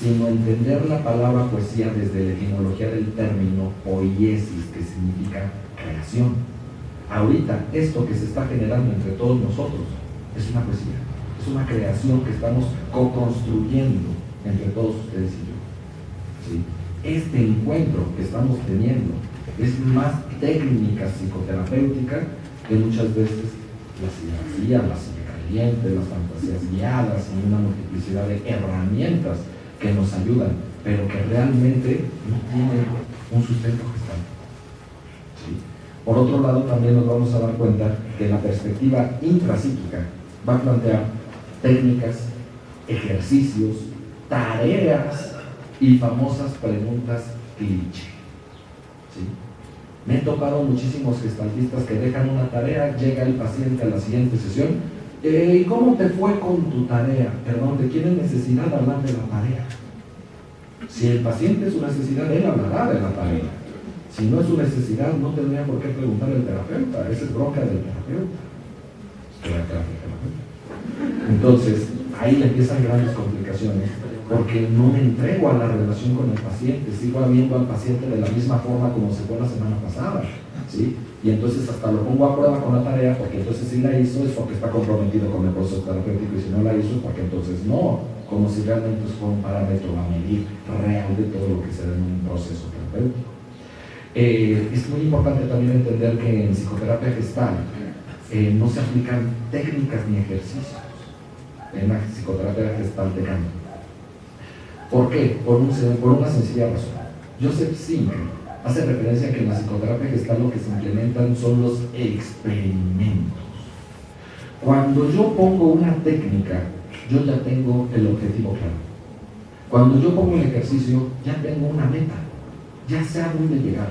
sino entender la palabra poesía desde la etimología del término poiesis, que significa creación. Ahorita, esto que se está generando entre todos nosotros es una poesía, es una creación que estamos co-construyendo entre todos ustedes y yo. ¿Sí? Este encuentro que estamos teniendo es más técnica psicoterapéutica que muchas veces la psicología, la psicocaliente, las fantasías guiadas y una multiplicidad de herramientas que nos ayudan, pero que realmente no tienen un sustento gestal. ¿Sí? Por otro lado, también nos vamos a dar cuenta que la perspectiva intrapsíquica va a plantear técnicas, ejercicios, tareas y famosas preguntas cliché. ¿Sí? Me he topado muchísimos gestaltistas que dejan una tarea, llega el paciente a la siguiente sesión, ¿y cómo te fue con tu tarea? Perdón, ¿de quién es necesidad hablar de la tarea? Si el paciente es su necesidad, él hablará de la tarea. Si no es su necesidad, no tendría por qué preguntar al terapeuta, esa es bronca del terapeuta. Entonces, ahí le empiezan grandes complicaciones, porque no me entrego a la relación con el paciente, sigo viendo al paciente de la misma forma como se fue la semana pasada, ¿sí? Y entonces hasta lo pongo a prueba con la tarea, porque entonces si la hizo es porque está comprometido con el proceso terapéutico, y si no la hizo es porque entonces no, como si realmente fuera un parámetro a medir real de todo lo que se da en un proceso terapéutico. Es muy importante también entender que en psicoterapia gestal no se aplican técnicas ni ejercicios en la psicoterapia gestal de Campo. ¿Por qué? Por una sencilla razón. Joseph Sink hace referencia a que en la psicoterapia gestal lo que se implementan son los experimentos. Cuando yo pongo una técnica, yo ya tengo el objetivo claro. Cuando yo pongo un ejercicio, ya tengo una meta, ya sé a dónde llegar,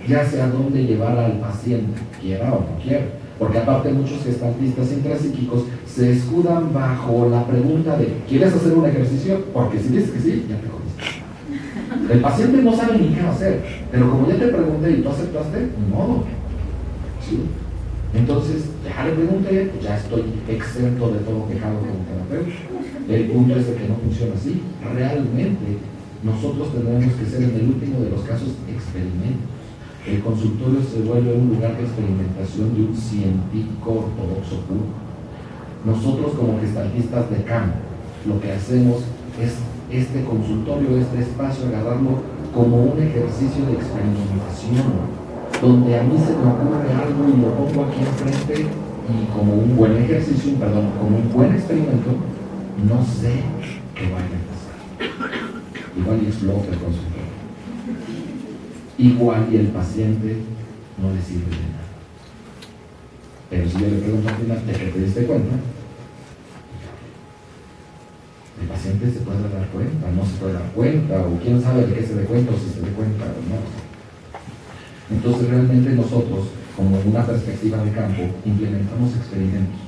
ya sé a dónde llevar al paciente, quiera o no quiera. Porque aparte muchos gestaltistas intrapsíquicos se escudan bajo la pregunta de ¿quieres hacer un ejercicio? Porque si dices que sí, ya te jodiste. El paciente no sabe ni qué hacer, pero como ya te pregunté y tú aceptaste, ni modo. ¿Sí? Entonces, ya le pregunté, pues ya estoy exento de todo quejado como terapeuta. El punto es de que no funciona así. Realmente, nosotros tendremos que ser en el último de los casos experimentos. El consultorio se vuelve un lugar de experimentación de un científico ortodoxo puro. Nosotros como gestaltistas de campo, lo que hacemos es este consultorio, este espacio, agarrarlo como un ejercicio de experimentación, donde a mí se me ocurre algo y lo pongo aquí enfrente y como un buen ejercicio, como un buen experimento, no sé qué vaya a pasar. Igual y explota el consultorio. Igual y el paciente no le sirve de nada. Pero si yo le pregunto al final, ¿de qué te diste cuenta? El paciente se puede dar cuenta, no se puede dar cuenta, o quién sabe de qué se dé cuenta, o si se dé cuenta o no. Entonces realmente nosotros, como una perspectiva de campo, implementamos experimentos,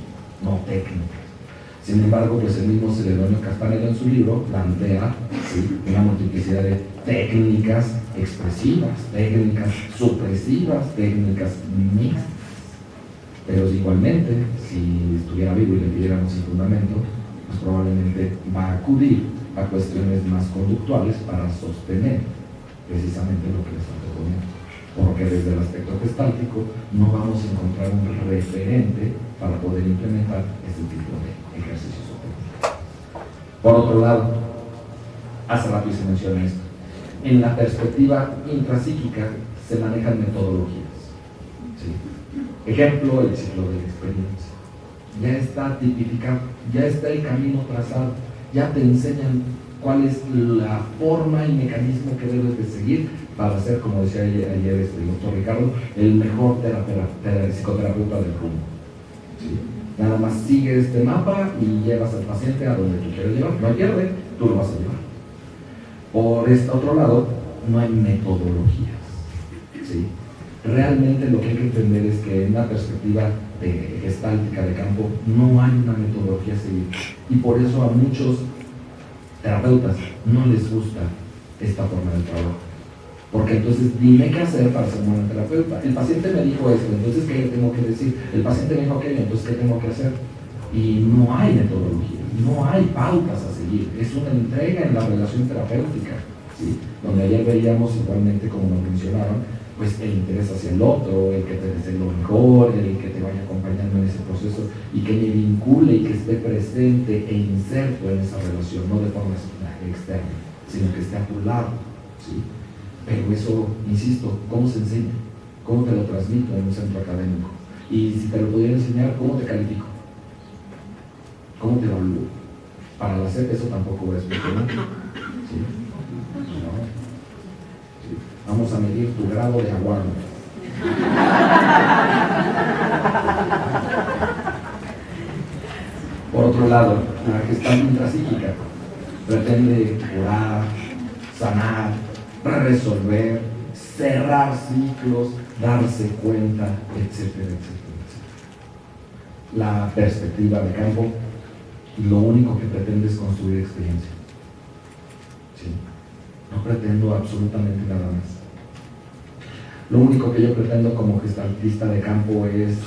no técnicas. Sin embargo, pues el mismo Celedonio Castaneda en su libro plantea, ¿sí?, una multiplicidad de técnicas expresivas, técnicas supresivas, técnicas mixtas. Pero igualmente, si estuviera vivo y le pidiéramos sin fundamento, pues probablemente va a acudir a cuestiones más conductuales para sostener precisamente lo que le está proponiendo. Porque desde el aspecto gestáltico no vamos a encontrar un referente para poder implementar este tipo de ejercicios o técnicas. Por otro lado, hace rato se menciona esto, en la perspectiva intrapsíquica se manejan metodologías. ¿Sí? Ejemplo, el ciclo de la experiencia. Ya está tipificado, ya está el camino trazado, ya te enseñan cuál es la forma y mecanismo que debes de seguir para ser, como decía ayer el doctor Ricardo, el mejor psicoterapeuta del mundo. ¿Sí? Nada más sigue este mapa y llevas al paciente a donde tú quieres llevar. No hay pierde, tú lo vas a llevar. Por este otro lado, no hay metodologías. ¿Sí? Realmente lo que hay que entender es que en una perspectiva gestáltica de campo no hay una metodología a seguir. Y por eso a muchos terapeutas no les gusta esta forma de trabajo. Porque entonces dime qué hacer para ser un buen terapeuta. El paciente me dijo esto, entonces ¿qué le tengo que decir? El paciente me dijo aquello, entonces ¿qué tengo que hacer? Y no hay metodología, no hay pautas a seguir. Es una entrega en la relación terapéutica, ¿sí? Donde ayer veíamos igualmente, como nos mencionaron, pues el interés hacia el otro, el que te desee lo mejor, el que te vaya acompañando en ese proceso proceso y que me vincule y que esté presente e inserto en esa relación, no de forma externa, sino que esté a tu lado, ¿sí? Pero eso, insisto, ¿cómo se enseña? ¿Cómo te lo transmito en un centro académico? Y si te lo pudiera enseñar, ¿cómo te califico? ¿Cómo te evalúo? Para la SEP eso tampoco es pertinente, ¿sí? No. Sí. Vamos a medir tu grado de awareness. Por otro lado, la gestalt intrapsíquica pretende curar, sanar, resolver, cerrar ciclos, darse cuenta, etcétera, etcétera, etcétera. La perspectiva de campo lo único que pretende es construir experiencia. ¿Sí? No pretendo absolutamente nada más. Lo único que yo pretendo como gestaltista de campo es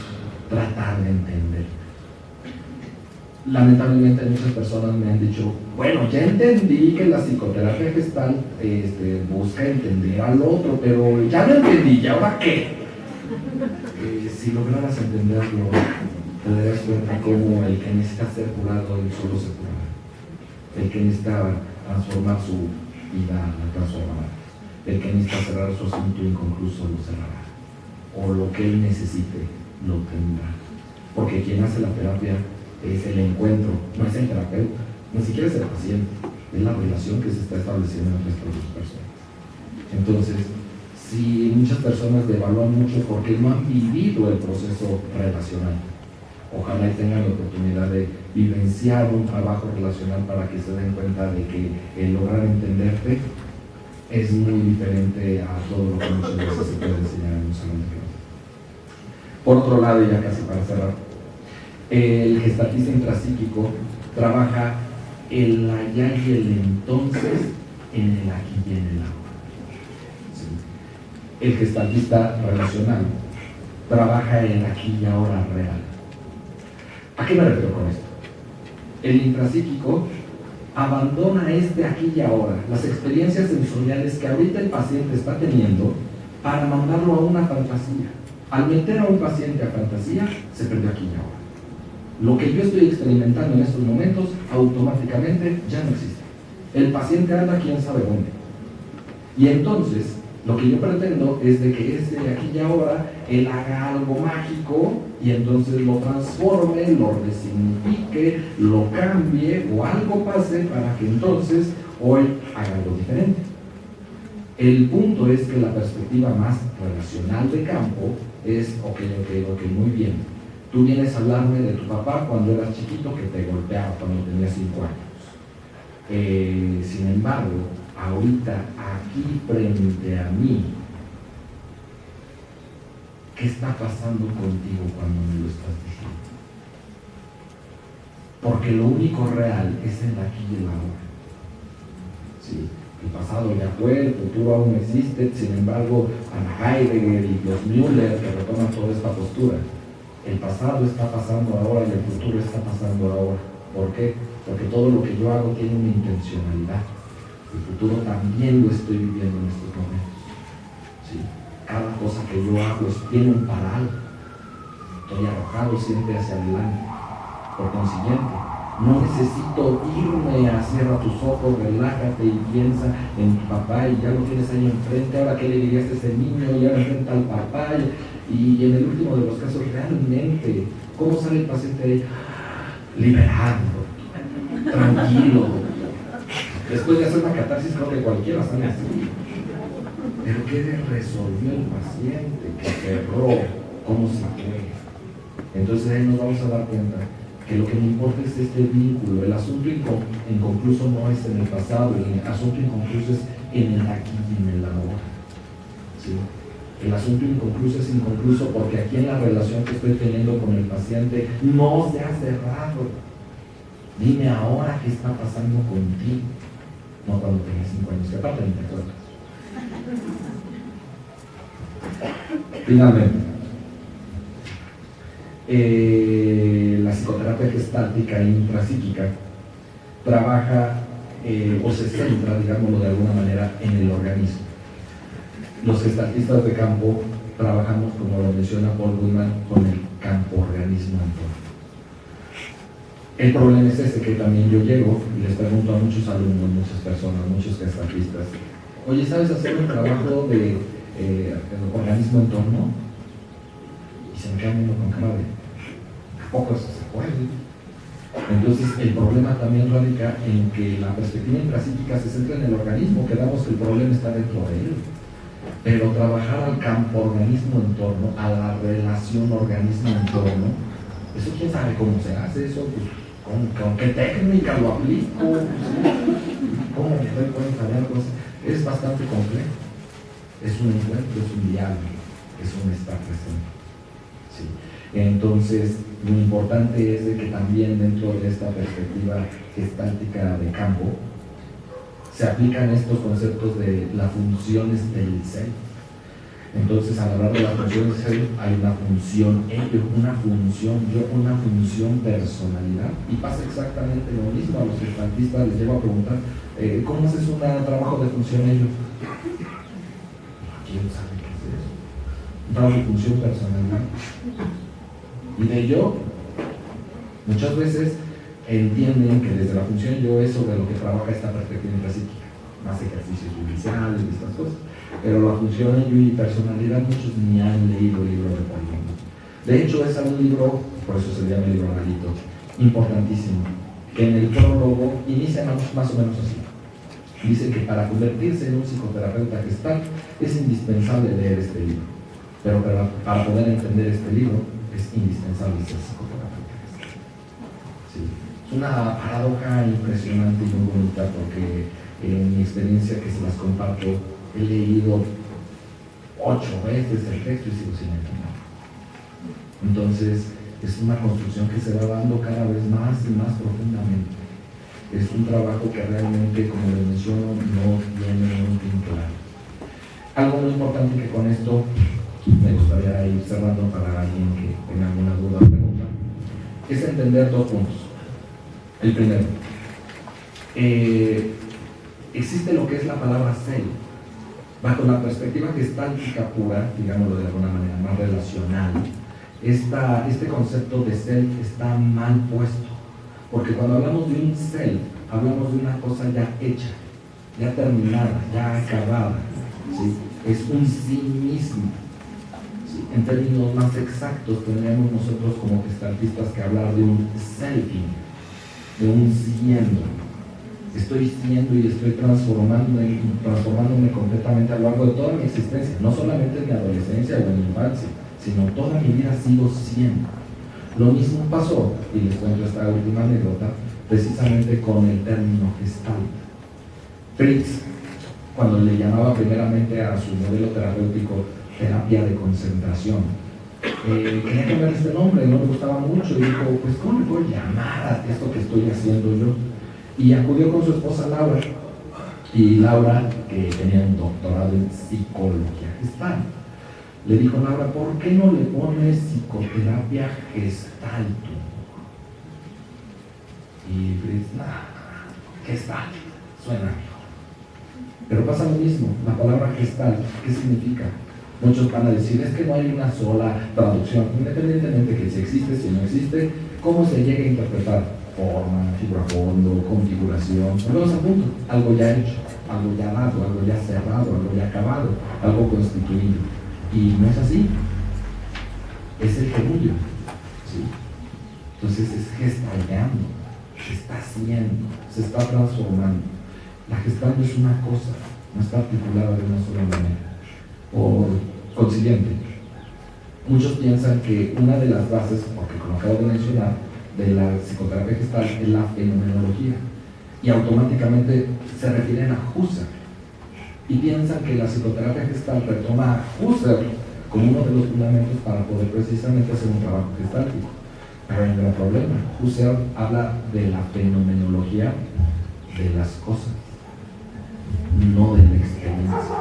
tratar de entender. Lamentablemente muchas personas me han dicho, bueno, ya entendí que la psicoterapia gestal busca entender al otro, pero ya lo entendí, ¿y ahora qué? Si lograras entenderlo, te darás cuenta como el que necesita ser curado, él solo se curará. El que necesita transformar su vida, la transformará. El que necesita cerrar su asunto inconcluso, lo cerrará. O lo que él necesite, lo tendrá. Porque quien hace la terapia es el encuentro, no es el terapeuta, ni siquiera es el paciente, es la relación que se está estableciendo entre estas dos personas. Entonces, si muchas personas devalúan mucho porque no han vivido el proceso relacional, ojalá tengan la oportunidad de vivenciar un trabajo relacional para que se den cuenta de que el lograr entenderte es muy diferente a todo lo que muchas veces se puede enseñar en un salón de clase. Por otro lado, y ya casi para cerrar, el gestaltista intrapsíquico trabaja el allá y el entonces, en el aquí y en el ahora. ¿Sí? El gestaltista relacional trabaja el aquí y ahora real. ¿A qué me refiero con esto? El intrapsíquico abandona este aquí y ahora, las experiencias sensoriales que ahorita el paciente está teniendo, para mandarlo a una fantasía. Al meter a un paciente a fantasía, se perdió aquí y ahora. Lo que yo estoy experimentando en estos momentos, automáticamente ya no existe. El paciente anda quién sabe dónde. Y entonces, lo que yo pretendo es de que ese aquí y ahora, él haga algo mágico y entonces lo transforme, lo resignifique, lo cambie o algo pase para que entonces hoy haga algo diferente. El punto es que la perspectiva más relacional de campo es, ok, muy bien. Tú vienes a hablarme de tu papá cuando eras chiquito que te golpeaba cuando tenías 5 años. Sin embargo, ahorita, aquí frente a mí, ¿qué está pasando contigo cuando me lo estás diciendo? Porque lo único real es el aquí y el ahora. ¿Sí? El pasado ya fue, el futuro aún existe, sin embargo, Anna Heidegger y los Müller que retoman toda esta postura. El pasado está pasando ahora y el futuro está pasando ahora. ¿Por qué? Porque todo lo que yo hago tiene una intencionalidad. El futuro también lo estoy viviendo en estos momentos. ¿Sí? Cada cosa que yo hago tiene un para algo. Estoy arrojado siempre hacia adelante. Por consiguiente, no necesito irme a cierra tus ojos, relájate y piensa en tu papá y ya lo tienes ahí enfrente. Ahora, ¿qué le dirías a ese niño? Y ahora enfrenta al papá. Y en el último de los casos, realmente, ¿cómo sale el paciente ahí? Liberado, tranquilo. Después de hacer una catarsis, creo que cualquiera sale así. Pero ¿qué resolvió el paciente? ¿Qué cerró? ¿Cómo se fue? Entonces ahí nos vamos a dar cuenta que lo que me importa es este vínculo. El asunto inconcluso no es en el pasado, el asunto inconcluso es en el aquí y en el ahora. ¿Sí? El asunto inconcluso es inconcluso porque aquí en la relación que estoy teniendo con el paciente no se ha cerrado. Dime ahora qué está pasando contigo. No cuando tenías 5 años, que aparte ni te acuerdas. Finalmente, la psicoterapia gestáltica e intrapsíquica trabaja o se centra, digámoslo de alguna manera, en el organismo. Los gestaltistas de campo trabajamos, como lo menciona Paul Goodman, con el campo organismo. organismo entorno. El problema es ese, que también yo llego y les pregunto a muchos alumnos, muchas personas, muchos gestalistas, oye, ¿sabes hacer un trabajo de organismo entorno? Y se me quedan viendo con cara de, ¿a poco eso se puede? Entonces el problema también radica en que la perspectiva intrapsíquica se centra en el organismo, quedamos que el problema está dentro de él. Pero trabajar al campo organismo-entorno, a la relación organismo-entorno, eso quién sabe cómo se hace, eso pues, ¿con qué técnica lo aplico? ¿Cómo me doy cuenta de algo? Es bastante complejo. Es un encuentro, es un diálogo, es un estar presente. Sí. Entonces, lo importante es de que también dentro de esta perspectiva gestáltica de campo se aplican estos conceptos de las funciones del self. Entonces, al hablar de las funciones del self, hay una función ello, una función yo, una función personalidad, y pasa exactamente lo mismo. A los gestalistas les llevo a preguntar, ¿cómo haces un trabajo de función ello? ¿Quién sabe qué es eso? Un trabajo de función personalidad. Y de yo, muchas veces entienden que desde la función yo es sobre lo que trabaja esta perspectiva intrapsíquica, más ejercicios judiciales y estas cosas, pero la función yo y personalidad muchos ni han leído el libro de Polino. De hecho es un libro, por eso se llama el libro Galito, importantísimo, que en el prólogo inicia más o menos así. Dice que para convertirse en un psicoterapeuta gestal es indispensable leer este libro, pero para poder entender este libro es indispensable ser psicoterapeuta gestal. Sí. Es una paradoja impresionante y muy bonita, porque en mi experiencia, que se las comparto, he leído 8 veces el texto y sigo sin entender. Entonces es una construcción que se va dando cada vez más y más profundamente. Es un trabajo que realmente, como les menciono, no tiene un fin claro. Algo muy importante que con esto me gustaría ir cerrando para alguien que tenga alguna duda o pregunta, es entender 2 puntos. El primero, existe lo que es la palabra self. Bajo la perspectiva gestáltica pura, digámoslo de alguna manera más relacional, este concepto de self está mal puesto, porque cuando hablamos de un self, hablamos de una cosa ya hecha, ya terminada, ya acabada, ¿sí? Es un sí mismo. ¿Sí? En términos más exactos, tendríamos nosotros como gestaltistas que hablar de un selfing, de un siendo. Estoy siendo y estoy transformándome completamente a lo largo de toda mi existencia, no solamente en mi adolescencia o en mi infancia, sino toda mi vida sigo siendo. Lo mismo pasó, y les cuento esta última anécdota, precisamente con el término gestal. Fritz, cuando le llamaba primeramente a su modelo terapéutico terapia de concentración, quería cambiar este nombre, no me gustaba mucho, y dijo, pues ¿cómo le puedo llamar a esto que estoy haciendo yo? Y acudió con su esposa Laura, y Laura, que tenía un doctorado en psicología gestal, le dijo, Laura, ¿por qué no le pones psicoterapia gestal tú? Y Fritz, gestal, suena mejor. Pero pasa lo mismo, la palabra gestal, ¿qué significa? Muchos van a decir, es que no hay una sola traducción, independientemente de que si existe, si no existe, ¿cómo se llega a interpretar? Forma, figura, fondo, configuración, volvemos a punto, algo ya hecho, algo ya dado, algo ya cerrado, algo ya acabado, algo constituido. Y no es así, es el gerundio, ¿sí? Entonces es gestalteando, se está haciendo, se está transformando. La gestal no es una cosa, no está articulada de una sola manera. Por consiguiente, muchos piensan que una de las bases, porque como acabo de mencionar, de la psicoterapia gestal es la fenomenología, y automáticamente se refieren a Husserl, y piensan que la psicoterapia gestal retoma a Husserl como uno de los fundamentos para poder precisamente hacer un trabajo gestáltico. Pero hay un gran problema. Husserl habla de la fenomenología de las cosas, no de la experiencia.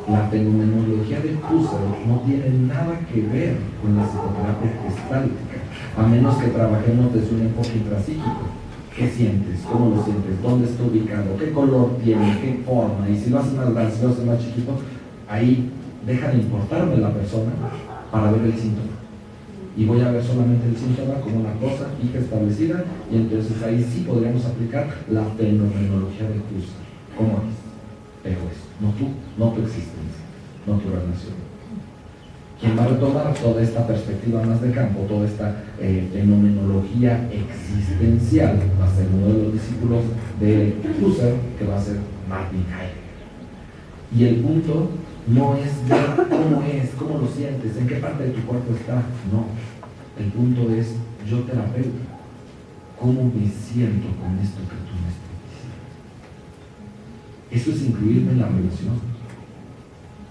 La fenomenología de Husserl no tiene nada que ver con la psicoterapia gestáltica, a menos que trabajemos desde un enfoque intrapsíquico. ¿Qué sientes? ¿Cómo lo sientes? ¿Dónde está ubicado? ¿Qué color tiene? ¿Qué forma? Y si lo haces más grande, si lo haces más chiquito, ahí deja de importarme la persona para ver el síntoma. y voy a ver solamente el síntoma como una cosa fija establecida, y entonces ahí sí podríamos aplicar la fenomenología de Husserl. ¿Cómo es? Pero es, no tú, no tu existencia, no tu relación. Quien va a retomar toda esta perspectiva más de campo, toda esta fenomenología existencial, va a ser uno de los discípulos de Husserl, que va a ser Martin Heidegger. Y el punto no es ver cómo es, cómo lo sientes, en qué parte de tu cuerpo está, no. El punto es, yo terapeuta, ¿cómo me siento con esto que tú me estás diciendo? Eso es incluirme en la relación.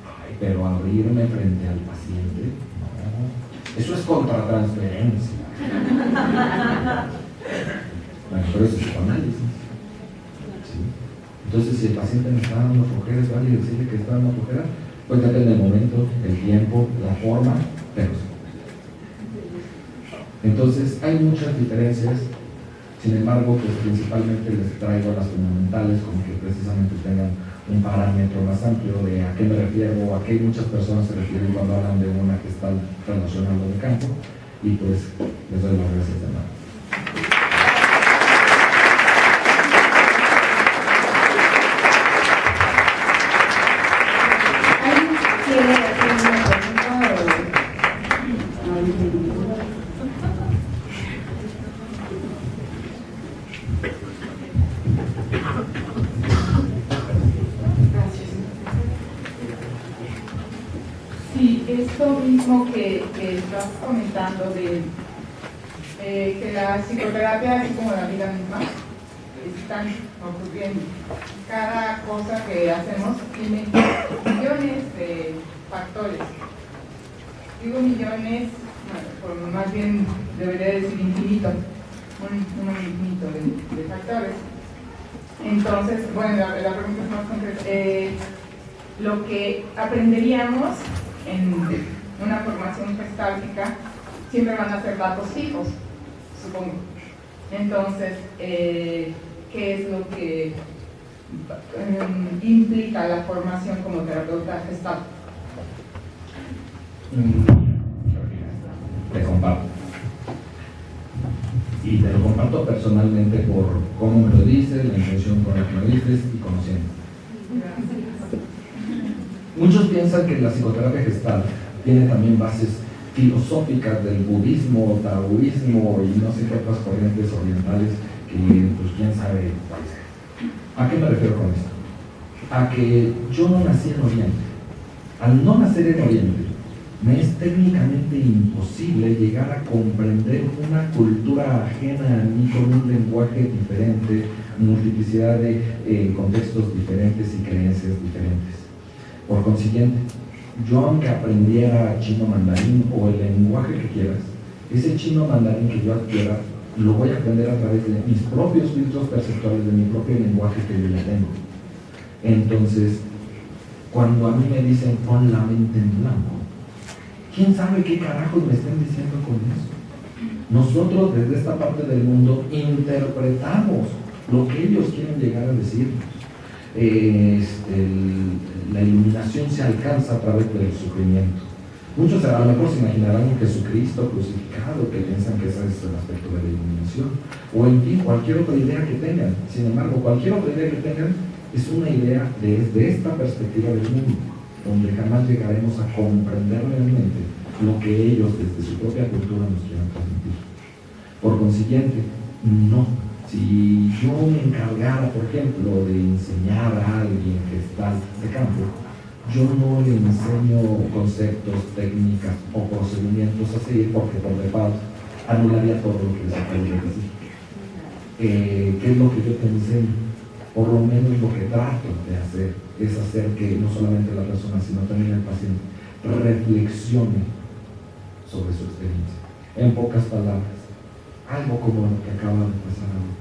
Ay, pero abrirme frente al paciente, no. Eso es contratransferencia. Bueno, pero eso es psicoanálisis. ¿Sí? Entonces, si el paciente me está dando flojera, ¿es válido decirle que está dando flojera? Pues depende del momento, el tiempo, la forma, pero sí. Entonces, hay muchas diferencias. Sin embargo, pues principalmente les traigo las fundamentales, como que precisamente tengan un parámetro más amplio de a qué me refiero, a qué muchas personas se refieren cuando hablan de una que está relacionando de campo, y pues les doy las gracias de nada. Sí, esto mismo que estás comentando de que la psicoterapia, así como la vida misma, están ocurriendo. Cada cosa que hacemos tiene millones de factores. Digo millones, bueno, más bien debería decir infinito, un infinito de factores. Entonces, bueno, la pregunta es más concreta. Lo que aprenderíamos en una formación gestáltica siempre van a ser datos fijos, supongo. Entonces, ¿qué es lo que implica la formación como terapeuta gestal? Te comparto. Y te lo comparto personalmente por cómo me lo dices, la intención con la que me lo dices y conociendo. Muchos piensan que la psicoterapia gestal tiene también bases filosóficas del budismo, taoísmo y no sé qué otras corrientes orientales que pues quién sabe cuál sea. ¿A qué me refiero con esto? A que yo no nací en Oriente. Al no nacer en Oriente, me es técnicamente imposible llegar a comprender una cultura ajena a mí con un lenguaje diferente, multiplicidad de contextos diferentes y creencias diferentes. Por consiguiente, yo aunque aprendiera chino mandarín o el lenguaje que quieras, ese chino mandarín que yo adquiera, lo voy a aprender a través de mis propios filtros perceptuales, de mi propio lenguaje que yo ya tengo. Entonces, cuando a mí me dicen pon la mente en blanco, ¿quién sabe qué carajos me están diciendo con eso? Nosotros desde esta parte del mundo interpretamos lo que ellos quieren llegar a decirnos. La iluminación se alcanza a través del sufrimiento. Muchos a lo mejor se imaginarán un Jesucristo crucificado, que piensan que ese es el aspecto de la iluminación, o en fin, cualquier otra idea que tengan. Sin embargo, cualquier otra idea que tengan es una idea desde esta perspectiva del mundo, donde jamás llegaremos a comprender realmente lo que ellos desde su propia cultura nos quieren transmitir. Por consiguiente, no. Si yo me encargara, por ejemplo, de enseñar a alguien que está de campo, yo no le enseño conceptos, técnicas o procedimientos a seguir porque por default anularía todo lo que les acabo de decir. ¿Qué es lo que yo te enseño? Por lo menos lo que trato de hacer es hacer que no solamente la persona, sino también el paciente reflexione sobre su experiencia. En pocas palabras, algo como lo que acaba de pasar ahora.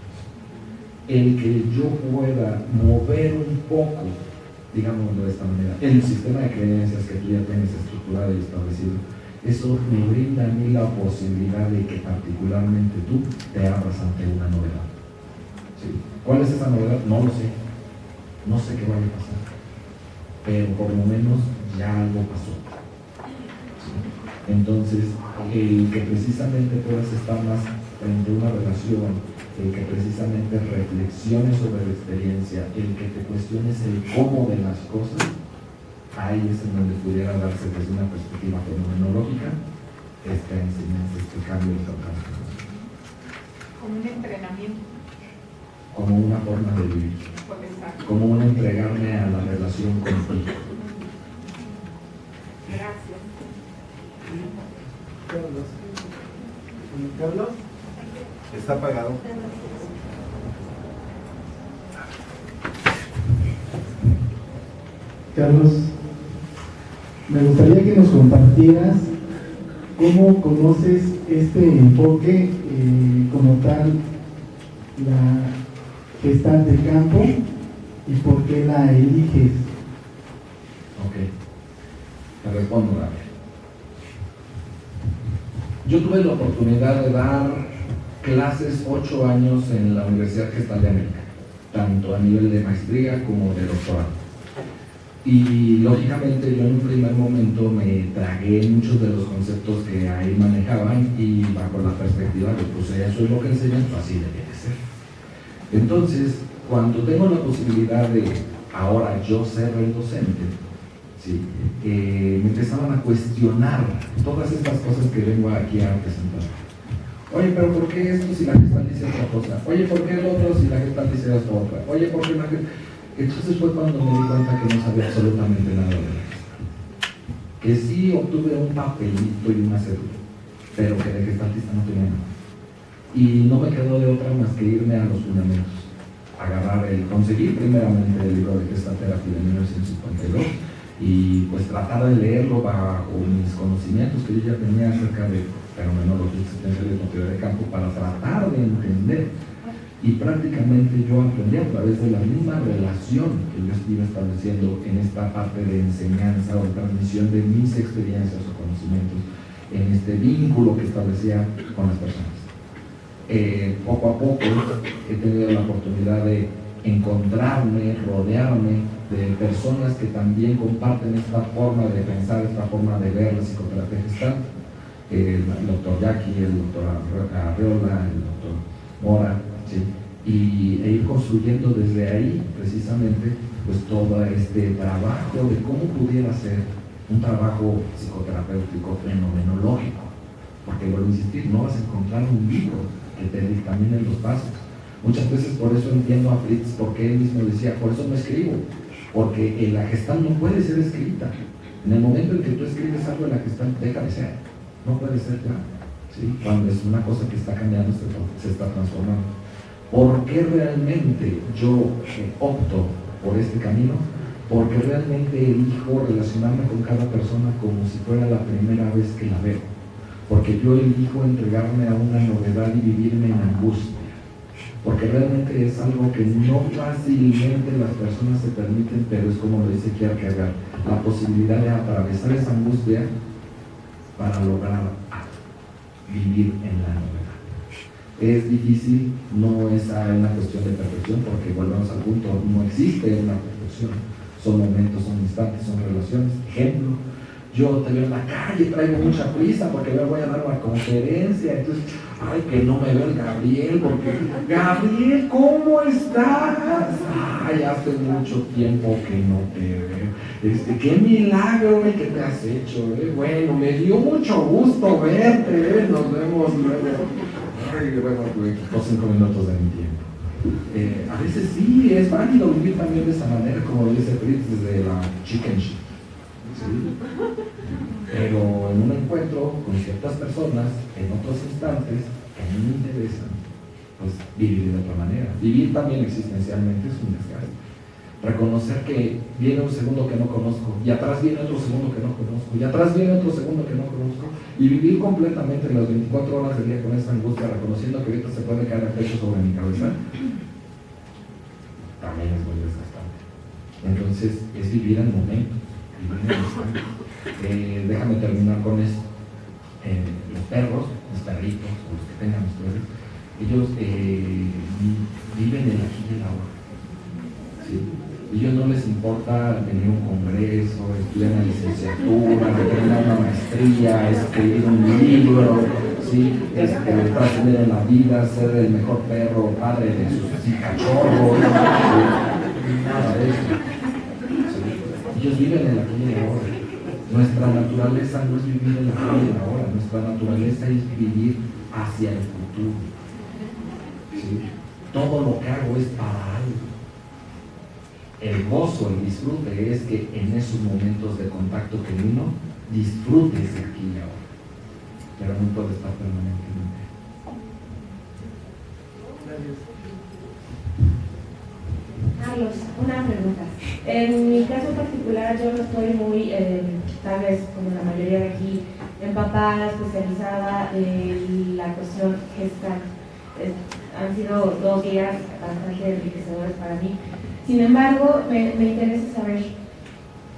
El que yo pueda mover un poco, digámoslo de esta manera, el sistema de creencias que tú ya tienes estructurado y establecido, eso me brinda a mí la posibilidad de que particularmente tú te abras ante una novedad. ¿Sí? ¿Cuál es esa novedad? No lo sé. No sé qué vaya a pasar. Pero por lo menos ya algo pasó. ¿Sí? Entonces, el que precisamente puedas estar más frente a una relación, el que precisamente reflexiones sobre la experiencia, el que te cuestiones el cómo de las cosas, ahí es en donde pudiera darse desde una perspectiva fenomenológica esta enseñanza, este cambio de transformación. Como un entrenamiento. Como una forma de vivir, como un entregarme a la relación contigo. Gracias. Carlos, está apagado. Carlos, me gustaría que nos compartieras cómo conoces este enfoque como tal, la Gestalt de campo, y por qué la eliges. Ok, te respondo, Gabriel. Yo tuve la oportunidad de dar clases 8 años en la Universidad Gestalt de América, tanto a nivel de maestría como de doctorado. Y lógicamente yo en un primer momento me tragué muchos de los conceptos que ahí manejaban y bajo la perspectiva de pues eso es lo que enseñan, pues así debe de ser. Entonces, cuando tengo la posibilidad de ahora yo ser el docente, ¿sí? Me empezaban a cuestionar todas estas cosas que vengo aquí a presentar. Oye, pero ¿por qué esto si la Gestalt dice otra cosa? Oye, ¿por qué el otro si la Gestalt dice esto otra? Oye, ¿por qué la Gestalt? Entonces fue cuando me di cuenta que no sabía absolutamente nada de la Gestalt. Que sí obtuve un papelito y una cédula, pero que de gestaltista no tenía nada. Y no me quedó de otra más que irme a los fundamentos, conseguir primeramente el libro de Gestalt Therapy de 1952 y pues tratar de leerlo bajo mis conocimientos que yo ya tenía acerca de fenomenología existencial y teoría de campo para tratar de entender. Y prácticamente yo aprendí a través de la misma relación que yo estuve estableciendo en esta parte de enseñanza o transmisión de mis experiencias o conocimientos, en este vínculo que establecía con las personas. Poco a poco he tenido la oportunidad de encontrarme, rodearme de personas que también comparten esta forma de pensar, esta forma de ver la psicoterapia gestal. El doctor Jackie, el doctor Arreola, el doctor Mora, ¿sí? E ir construyendo desde ahí precisamente pues todo este trabajo de cómo pudiera ser un trabajo psicoterapéutico fenomenológico, porque vuelvo a insistir, no vas a encontrar un libro que te dictaminen los pasos. Muchas veces por eso entiendo a Fritz, porque él mismo decía, por eso no escribo, porque la Gestalt no puede ser escrita. En el momento en que tú escribes algo de la Gestalt, deja de ser, no puede ser ya, ¿sí? Cuando es una cosa que está cambiando, se está transformando. ¿Por qué realmente yo opto por este camino? Porque realmente elijo relacionarme con cada persona como si fuera la primera vez que la veo. Porque yo elijo entregarme a una novedad y vivirme en angustia. Porque realmente es algo que no fácilmente las personas se permiten, pero es como lo dice Kierkegaard, la posibilidad de atravesar esa angustia para lograr vivir en la novedad. Es difícil, no es una cuestión de perfección, porque volvemos al punto, no existe una perfección. Son momentos, son instantes, son relaciones. Ejemplo, yo te veo en la calle, traigo mucha prisa porque me voy a dar una conferencia, entonces, ay, que no me veo el Gabriel, porque, Gabriel, ¿cómo estás? Ay, hace mucho tiempo que no te veo. Qué milagro que te has hecho, Bueno, me dio mucho gusto verte, nos vemos luego. Ay, bueno, pues 5 minutos de mi tiempo. A veces sí, es válido vivir también de esa manera, como lo dice Fritz desde la chicken shit. ¿Sí? Pero en un encuentro con ciertas personas, en otros instantes que a mí me interesan, pues vivir de otra manera. Vivir también existencialmente es un desgaste. Reconocer que viene un segundo que no conozco, y atrás viene otro segundo que no conozco, y atrás viene otro segundo que no conozco, y vivir completamente las 24 horas del día con esa angustia, reconociendo que ahorita se puede caer el pecho sobre mi cabeza, también es muy desgastante. Entonces, es vivir el momento. Déjame terminar con esto. Los perros, los perritos, o los que tengan ustedes, ellos viven el aquí y el ahora, ¿sí? Y a ellos no les importa venir a un congreso, estudiar una licenciatura, terminar una maestría, escribir un libro, ¿sí? Trascender en la vida, ser el mejor perro, padre de sus cachorros, nada de eso. ¿Sí? Ellos viven en la aquí y ahora. Nuestra naturaleza no es vivir en la aquí y ahora, nuestra naturaleza es vivir hacia el futuro. ¿Sí? Todo lo que hago es para algo. El gozo, el disfrute es que en esos momentos de contacto genuino disfrutes de aquí y ahora, pero no puede estar permanentemente. Carlos, una pregunta. En mi caso particular, yo no estoy muy, tal vez como la mayoría de aquí, empapada, especializada en la cuestión gestal. Han sido 2 días bastante enriquecedores para mí. Sin embargo, me interesa saber,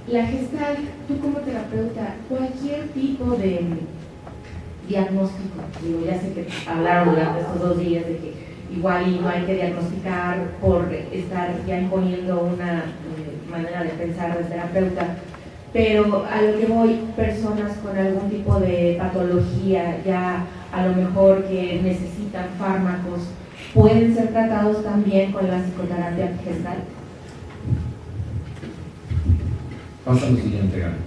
la gestal, tú como terapeuta, cualquier tipo de diagnóstico, digo, ya sé que hablaron durante estos 2 días de que igual y no hay que diagnosticar por estar ya imponiendo una manera de pensar del terapeuta, pero a lo que voy, personas con algún tipo de patología, ya a lo mejor que necesitan fármacos, ¿pueden ser tratados también con la psicoterapia gestal? Pasa lo siguiente, Gaby.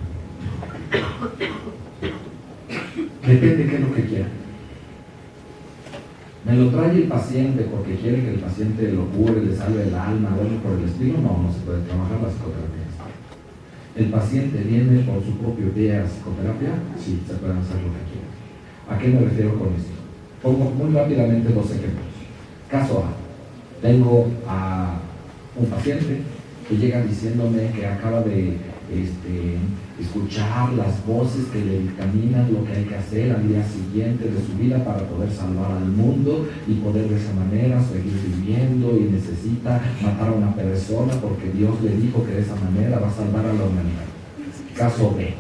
Depende qué es lo que quiera. ¿Me lo trae el paciente porque quiere que el paciente lo cure, le salve el alma o algo por el estilo? No, no se puede trabajar la psicoterapia gestal. ¿El paciente viene por su propio pie a psicoterapia? Sí, se puede hacer lo que quiera. ¿A qué me refiero con esto? Pongo muy rápidamente 2 ejemplos. Caso A. Tengo a un paciente que llega diciéndome que acaba de escuchar las voces que le dictaminan lo que hay que hacer al día siguiente de su vida para poder salvar al mundo y poder de esa manera seguir viviendo, y necesita matar a una persona porque Dios le dijo que de esa manera va a salvar a la humanidad. Caso B.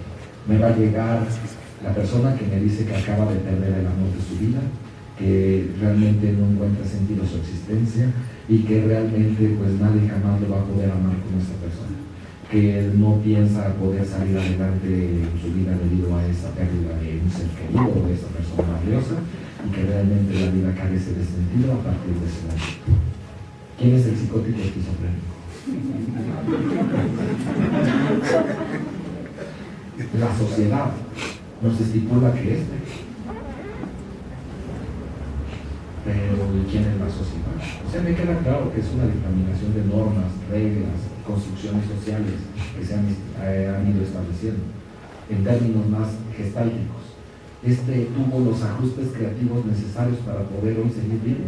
Me va a llegar la persona que me dice que acaba de perder el amor de su vida, que realmente no encuentra sentido a su existencia y que realmente pues nadie jamás le va a poder amar como esa persona, que él no piensa poder salir adelante en su vida debido a esa pérdida de un ser querido o de esa persona valiosa, y que realmente la vida carece de sentido a partir de ese momento. ¿Quién es el psicótico esquizofrénico? La sociedad nos estipula que es. Pero ¿quién es la sociedad? O sea, me queda claro que es una dictaminación de normas, reglas, construcciones sociales que se han ido estableciendo en términos más gestálticos. Tuvo los ajustes creativos necesarios para poder hoy seguir vivo.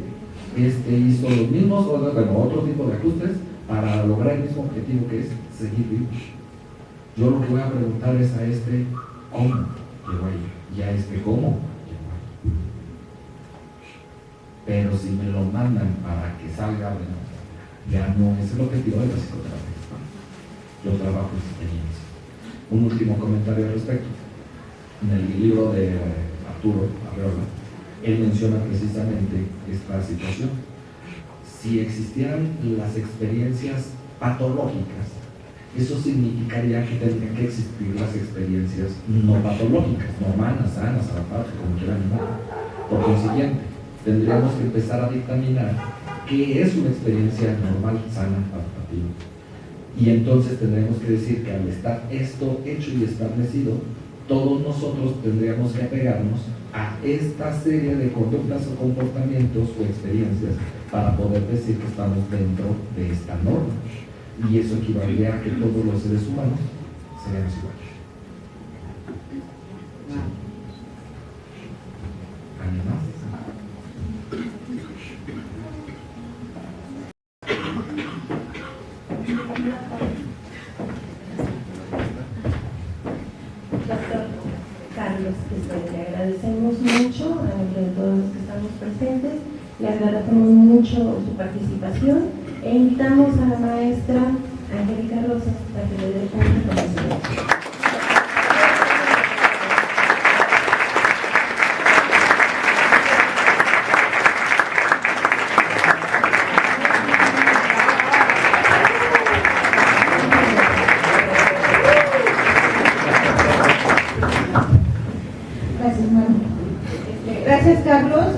Hizo los mismos, otro tipo de ajustes para lograr el mismo objetivo, que es seguir vivo. Yo lo que voy a preguntar es a ¿cómo llegó ahí? Y a ¿cómo llegó ahí? Pero si me lo mandan para que salga, bueno, ya no es el objetivo de la psicoterapia. Yo trabajo en experiencia. Un último comentario al respecto. En el libro de Arturo Arreola, él menciona precisamente esta situación. Si existieran las experiencias patológicas, eso significaría que tendrían que existir las experiencias no patológicas, no humanas, sanas, adaptadas, como quieran llamar. Por consiguiente, tendríamos que empezar a dictaminar qué es una experiencia normal, sana, adaptativa. Y entonces tendremos que decir que al estar esto hecho y establecido, todos nosotros tendríamos que apegarnos a esta serie de conductas o comportamientos o experiencias para poder decir que estamos dentro de esta norma. Y eso equivaldría a que todos los seres humanos seríamos iguales. ¿Alguien más? Doctor Carlos, le agradecemos mucho a nombre de todos los que estamos presentes, le agradecemos mucho su participación e invitamos a la maestra Angélica Rosas para que le dé un reconocimiento.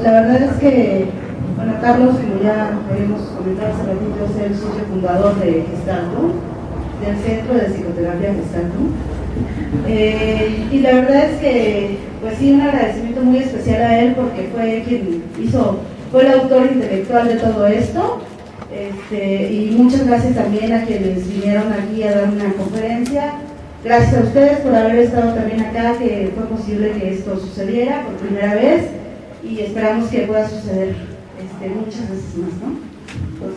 La verdad es que, bueno, Carlos, como ya habíamos comentado hace ratito, es el socio fundador de Gestalt, ¿no? Del Centro de Psicoterapia Gestalt, ¿no? Y la verdad es que, pues sí, un agradecimiento muy especial a él porque fue quien fue el autor intelectual de todo esto. Y muchas gracias también a quienes vinieron aquí a dar una conferencia. Gracias a ustedes por haber estado también acá, que fue posible que esto sucediera por primera vez y esperamos que pueda suceder muchas veces más, ¿no? Pues,